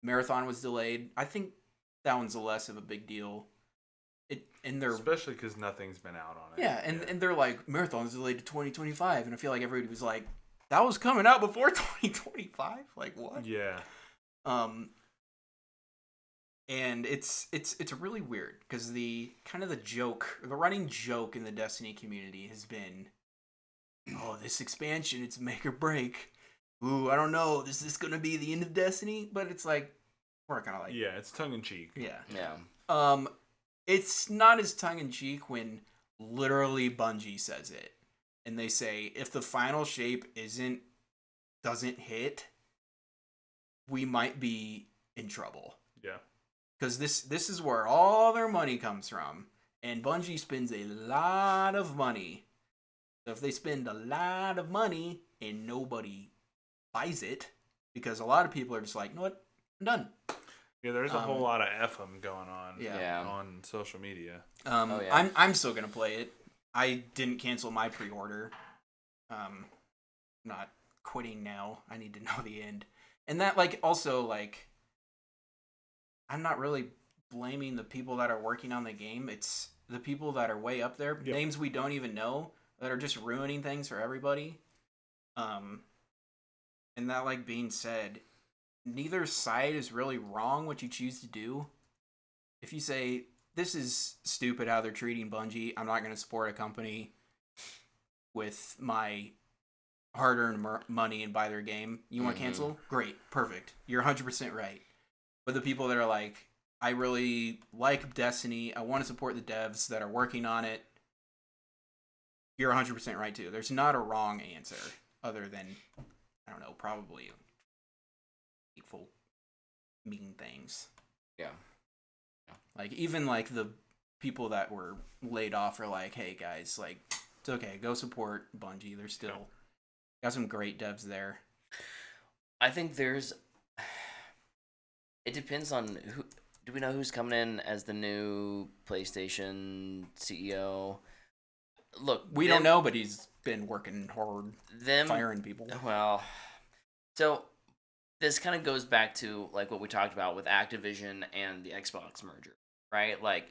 Marathon was delayed. I think that one's less of a big deal. Especially because nothing's been out on it. Yeah, and they're Marathon's delayed to 2025, and I feel like everybody was like, that was coming out before 2025. Like what? Yeah. And it's really weird because the running joke in the Destiny community has been, oh, this expansion, it's make or break. Ooh, I don't know, is this gonna be the end of Destiny? But it's like, we're kind of like, Yeah, it's tongue in cheek. Yeah. It's not as tongue in cheek when literally Bungie says it, and they say if the final shape doesn't hit, we might be in trouble. Yeah. Because this is where all their money comes from. And Bungie spends a lot of money. So if they spend a lot of money and nobody buys it, because a lot of people are just like, you know what? I'm done. Yeah, there's a whole lot of FM going on Yeah. on social media. yeah. I'm still going to play it. I didn't cancel my pre-order. Not quitting now. I need to know the end. And that, like, also, like, I'm not really blaming the people that are working on the game. It's the people that are way up there, names we don't even know, that are just ruining things for everybody. And that, like, being said, neither side is really wrong what you choose to do. If you say, this is stupid how they're treating Bungie, I'm not going to support a company with my hard-earned money and buy their game. You want to cancel? Great. Perfect. You're 100% right. But the people that are like, I really like Destiny, I want to support the devs that are working on it, you're 100% right too. There's not a wrong answer other than, I don't know, probably hateful, mean things. Yeah. Like, even like the people that were laid off are like, hey guys, like, it's okay, go support Bungie. They're still got some great devs there. I think it depends on who. Do we know who's coming in as the new PlayStation CEO? Look, we don't know, but he's been working hard, firing people. Well, so this kind of goes back to like what we talked about with Activision and the Xbox merger, right? Like,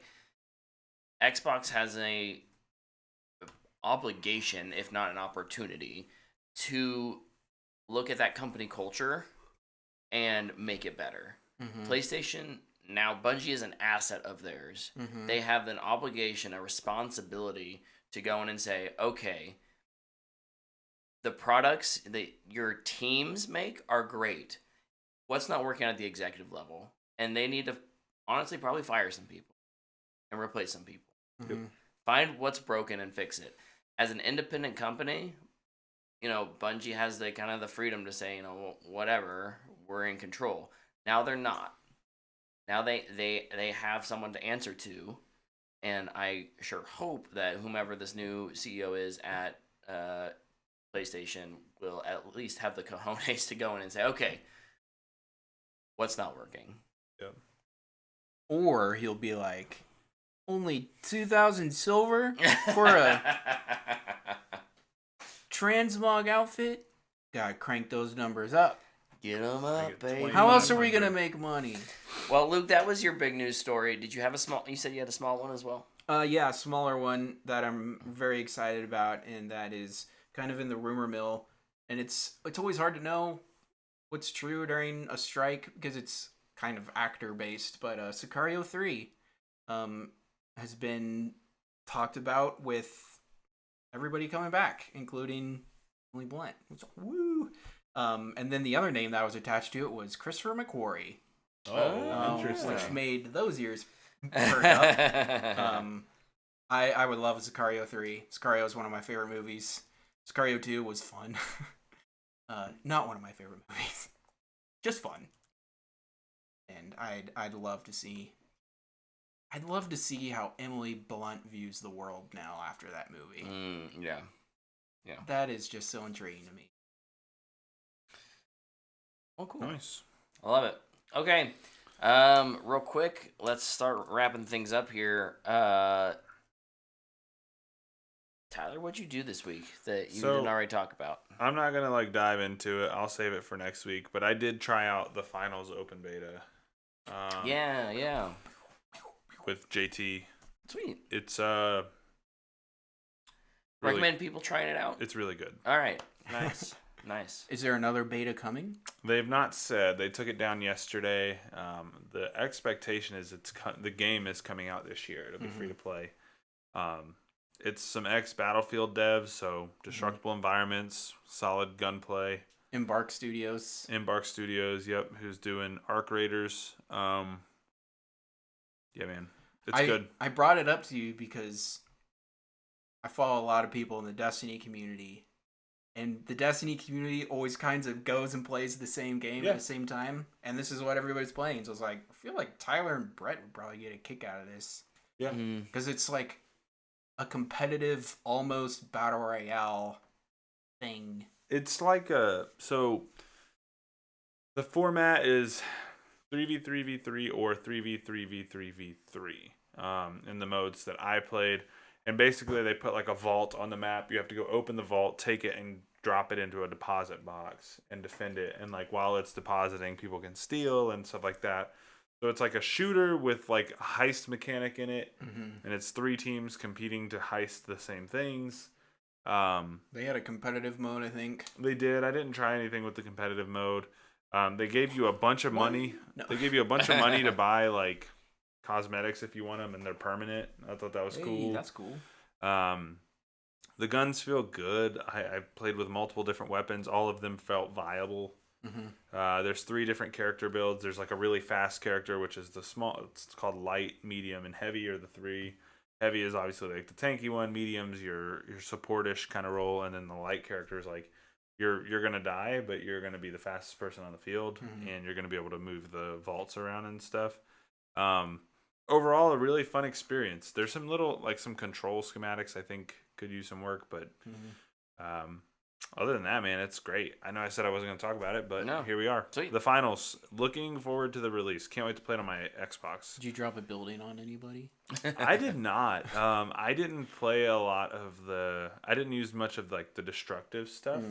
Xbox has a obligation, if not an opportunity, to look at that company culture and make it better. PlayStation, now Bungie is an asset of theirs. They have an obligation, a responsibility to go in and say, okay, the products that your teams make are great. What's not working at the executive level? And they need to honestly probably fire some people and replace some people. Find what's broken and fix it. As an independent company, you know, Bungie has the kind of the freedom to say, you know, whatever, we're in control. Now they're not. Now they have someone to answer to, and I sure hope that whomever this new CEO is at PlayStation will at least have the cojones to go in and say, okay, what's not working? Yep. Or he'll be like, only 2,000 silver for a transmog outfit? Gotta crank those numbers up. Get them up, baby. How else are we gonna make money? Well, Luke, that was your big news story. Did you have you said you had a small one as well? Yeah, a smaller one that I'm very excited about, and that is kind of in the rumor mill. And it's always hard to know what's true during a strike because it's kind of actor based. But Sicario 3 has been talked about with everybody coming back, including Emily Blunt. Woo! And then the other name that was attached to it was Christopher McQuarrie. Interesting. Which made those ears perk up. I would love a Sicario 3. Sicario is one of my favorite movies. Sicario 2 was fun. Not one of my favorite movies. Just fun. And I'd love to see how Emily Blunt views the world now after that movie. Yeah. That is just so intriguing to me. Oh, cool. Nice. I love it. Okay. Real quick, let's start wrapping things up here. Tyler, what'd you do this week that you didn't already talk about? I'm not gonna dive into it. I'll save it for next week. But I did try out the finals open beta. Yeah. With JT. Sweet. It's recommend people trying it out. It's really good. All right. Nice. Nice. Is there another beta coming? They've not said. They took it down yesterday. The expectation is the game is coming out this year. It'll be free to play. It's some ex-Battlefield devs, so destructible environments, solid gunplay. Embark Studios, yep, who's doing Arc Raiders. Yeah, man. It's good. I brought it up to you because I follow a lot of people in the Destiny community, and the Destiny community always kinds of goes and plays the same game at the same time, and this is what everybody's playing. So it's like, I feel like Tyler and Brett would probably get a kick out of this. Yeah. Because it's like a competitive, almost battle royale thing. It's like so the format is 3v3v3 or 3v3v3v3 in the modes that I played. And basically they put like a vault on the map. You have to go open the vault, take it, and drop it into a deposit box and defend it. And like while it's depositing, people can steal and stuff like that. So it's like a shooter with like a heist mechanic in it. And it's 3 teams competing to heist the same things. They had a competitive mode, I think. They did. I didn't try anything with the competitive mode. They gave you a bunch of money. No. They gave you a bunch of money to buy like cosmetics if you want them, and they're permanent. I thought that was cool. That's cool. The guns feel good. I played with multiple different weapons. All of them felt viable. There's 3 different character builds. There's like a really fast character, which is the small. It's called light, medium, and heavy are the 3. Heavy is obviously like the tanky one. Medium's your supportish kind of role, and then the light character is like you're gonna die, but you're gonna be the fastest person on the field, and you're gonna be able to move the vaults around and stuff. Overall, a really fun experience. There's some little like some control schematics I think could use some work, but other than that, man, it's great. I know I said I wasn't going to talk about it, but here we are. Sweet. The finals. Looking forward to the release. Can't wait to play it on my Xbox. Did you drop a building on anybody? I did not. I didn't play a lot of I didn't use much of like the destructive stuff.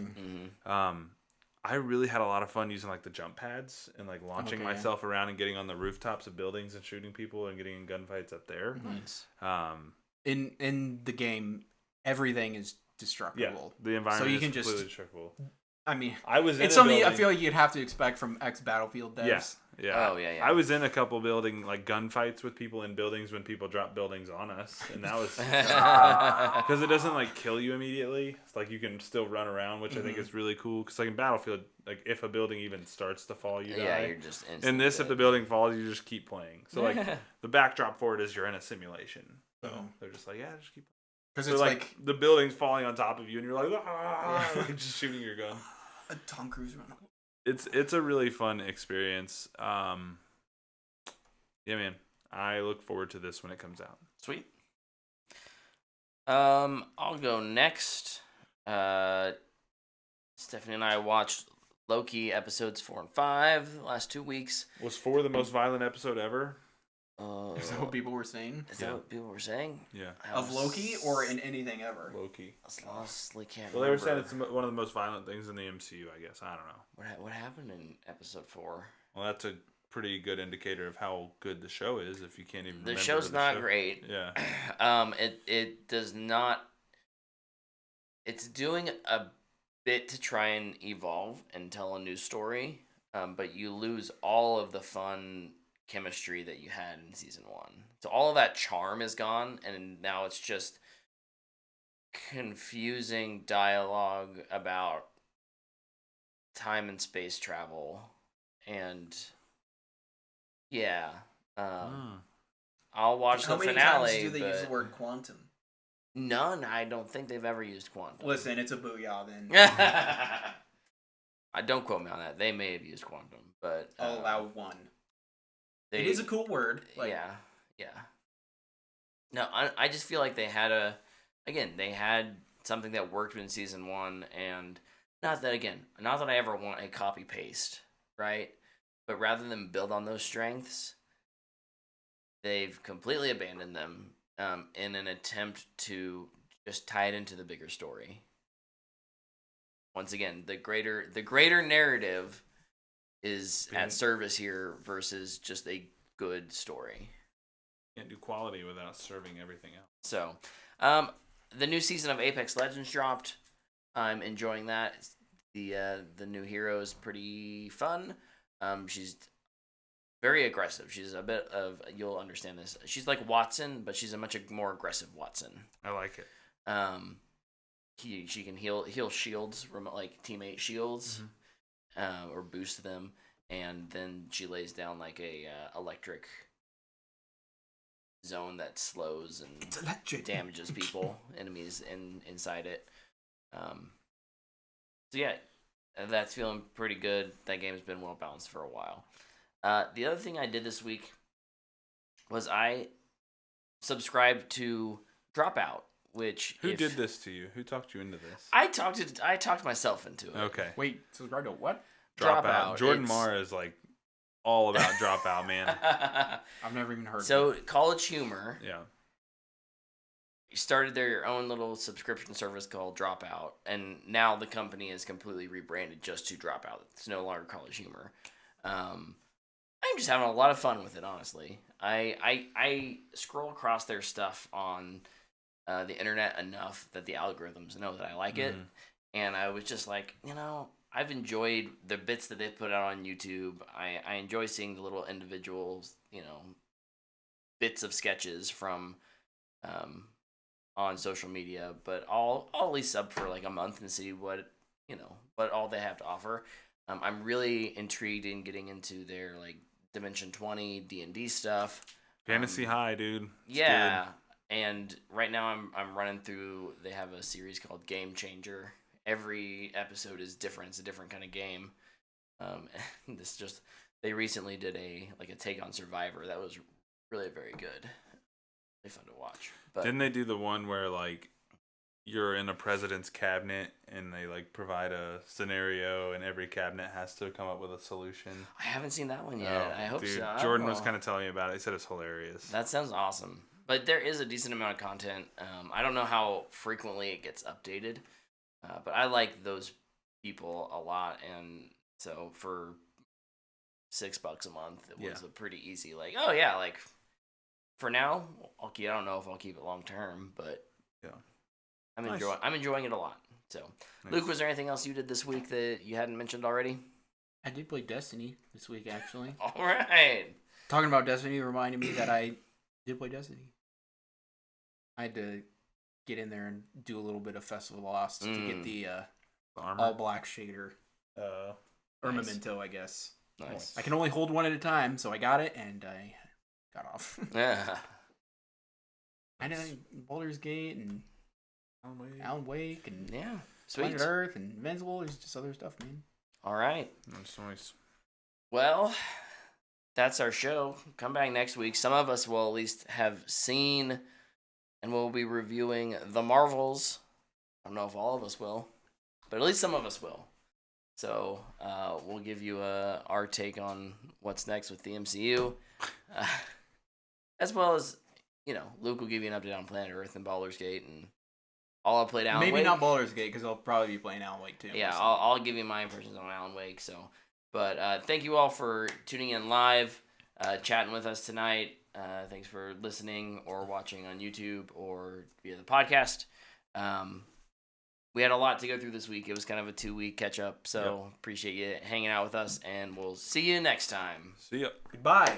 I really had a lot of fun using like the jump pads and like launching myself around and getting on the rooftops of buildings and shooting people and getting in gunfights up there. Nice. In the game, everything is destructible. Yeah, the environment is completely destructible. I mean, I was it's something I feel like you'd have to expect from ex-Battlefield devs. Yeah. Oh, yeah. I was in a couple building like gunfights with people in buildings when people dropped buildings on us, and that was because it doesn't like kill you immediately. It's like you can still run around, which I think is really cool. Because like in Battlefield, like if a building even starts to fall, you die. Yeah, you're just instantly in this, dead. if the building falls, you just keep playing. So like the backdrop for it is you're in a simulation. So they're just like, just keep. Because So it's like the building's falling on top of you, and you're like, like just shooting your gun. a Tom Cruise run. It's a really fun experience. Yeah, man. I look forward to this when it comes out. Sweet. I'll go next. Stephanie and I watched Loki episodes 4 and 5 the last 2 weeks. Was 4 the most violent episode ever? Is that what people were saying? Is that what people were saying? Yeah. Of Loki or in anything ever? Loki. I honestly can't Well, they were saying remember. it's one of the most violent things in the MCU, I guess. I don't know. What happened in episode 4? Well, that's a pretty good indicator of how good the show is if you can't even remember The show's not great. Yeah. It does not. It's doing a bit to try and evolve and tell a new story, but you lose all of the fun chemistry that you had in season 1. So all of that charm is gone, and now it's just confusing dialogue about time and space travel, and I'll watch the finale. How many times do they use the word quantum? None. I don't think they've ever used quantum. Listen, it's a booyah then. I don't quote me on that. They may have used quantum, but I'll allow one. It is a cool word. Like, yeah. No, I just feel like they had they had something that worked in season 1, and not that I ever want a copy paste, right? But rather than build on those strengths, they've completely abandoned them in an attempt to just tie it into the bigger story. Once again, the greater narrative is at service here versus just a good story. Can't do quality without serving everything else. So, the new season of Apex Legends dropped. I'm enjoying that. the new hero is pretty fun. She's very aggressive. She's a bit of, you'll understand this. She's like Watson, but she's a much more aggressive Watson. I like it. She can heal shields, like teammate shields, or boost them, and then she lays down like a electric zone that slows and damages people, enemies inside it. So yeah, that's feeling pretty good. That game's been well balanced for a while. The other thing I did this week was I subscribed to Dropout, which Who did this to you? Who talked you into this? I talked myself into it. Okay. Wait, subscribe to what? Dropout. Jordan Marr is like all about Dropout, man. I've never even heard of it. So College Humor Yeah. started their own little subscription service called Dropout, and now the company is completely rebranded just to Dropout. It's no longer College Humor. I'm just having a lot of fun with it, honestly. I scroll across their stuff on the internet enough that the algorithms know that I like it, and I was just like, I've enjoyed the bits that they put out on YouTube. I enjoy seeing the little individual, bits of sketches from on social media, but I'll at least sub for like a month and see what all they have to offer. I'm really intrigued in getting into their like Dimension 20 D&D stuff. Fantasy High, dude. It's yeah, good. And right now I'm running through. They have a series called Game Changer. Every episode is different. It's a different kind of game. They recently did a take on Survivor that was really very good. Really fun to watch. But Didn't they do the one where like you're in a president's cabinet and they like provide a scenario and every cabinet has to come up with a solution? I haven't seen that one yet. I hope dude, so. Jordan was kind of telling me about it. He said it's hilarious. That sounds awesome. But there is a decent amount of content. I don't know how frequently it gets updated, but I like those people a lot, and so for $6 a month, it was a pretty easy for now. I don't know if I'll keep it long term, but yeah. I'm enjoying it a lot. So, nice. Luke, was there anything else you did this week that you hadn't mentioned already? I did play Destiny this week, actually. All right. Talking about Destiny reminded me that I did play Destiny. I had to get in there and do a little bit of Festival Lost to get the all black shader. Armamento, I guess. Nice. I can only hold one at a time, so I got it and I got off. Yeah. I know Baldur's Gate and Alan Wake and sweet. Planet Earth and Invincible. There's just other stuff, man. All right. That's nice. Well, that's our show. Come back next week. Some of us will at least have seen, and we'll be reviewing The Marvels. I don't know if all of us will, but at least some of us will. So we'll give you our take on what's next with the MCU, as well as Luke will give you an update on Planet Earth and Baldur's Gate, and I'll play Alan Wake. Maybe not Baldur's Gate because I'll probably be playing Alan Wake too. Yeah, I'll give you my impressions on Alan Wake. So, but thank you all for tuning in live, chatting with us tonight. Thanks for listening or watching on YouTube or via the podcast. We had a lot to go through this week. It was kind of a 2-week catch up. So appreciate you hanging out with us, and we'll see you next time. See ya. Goodbye.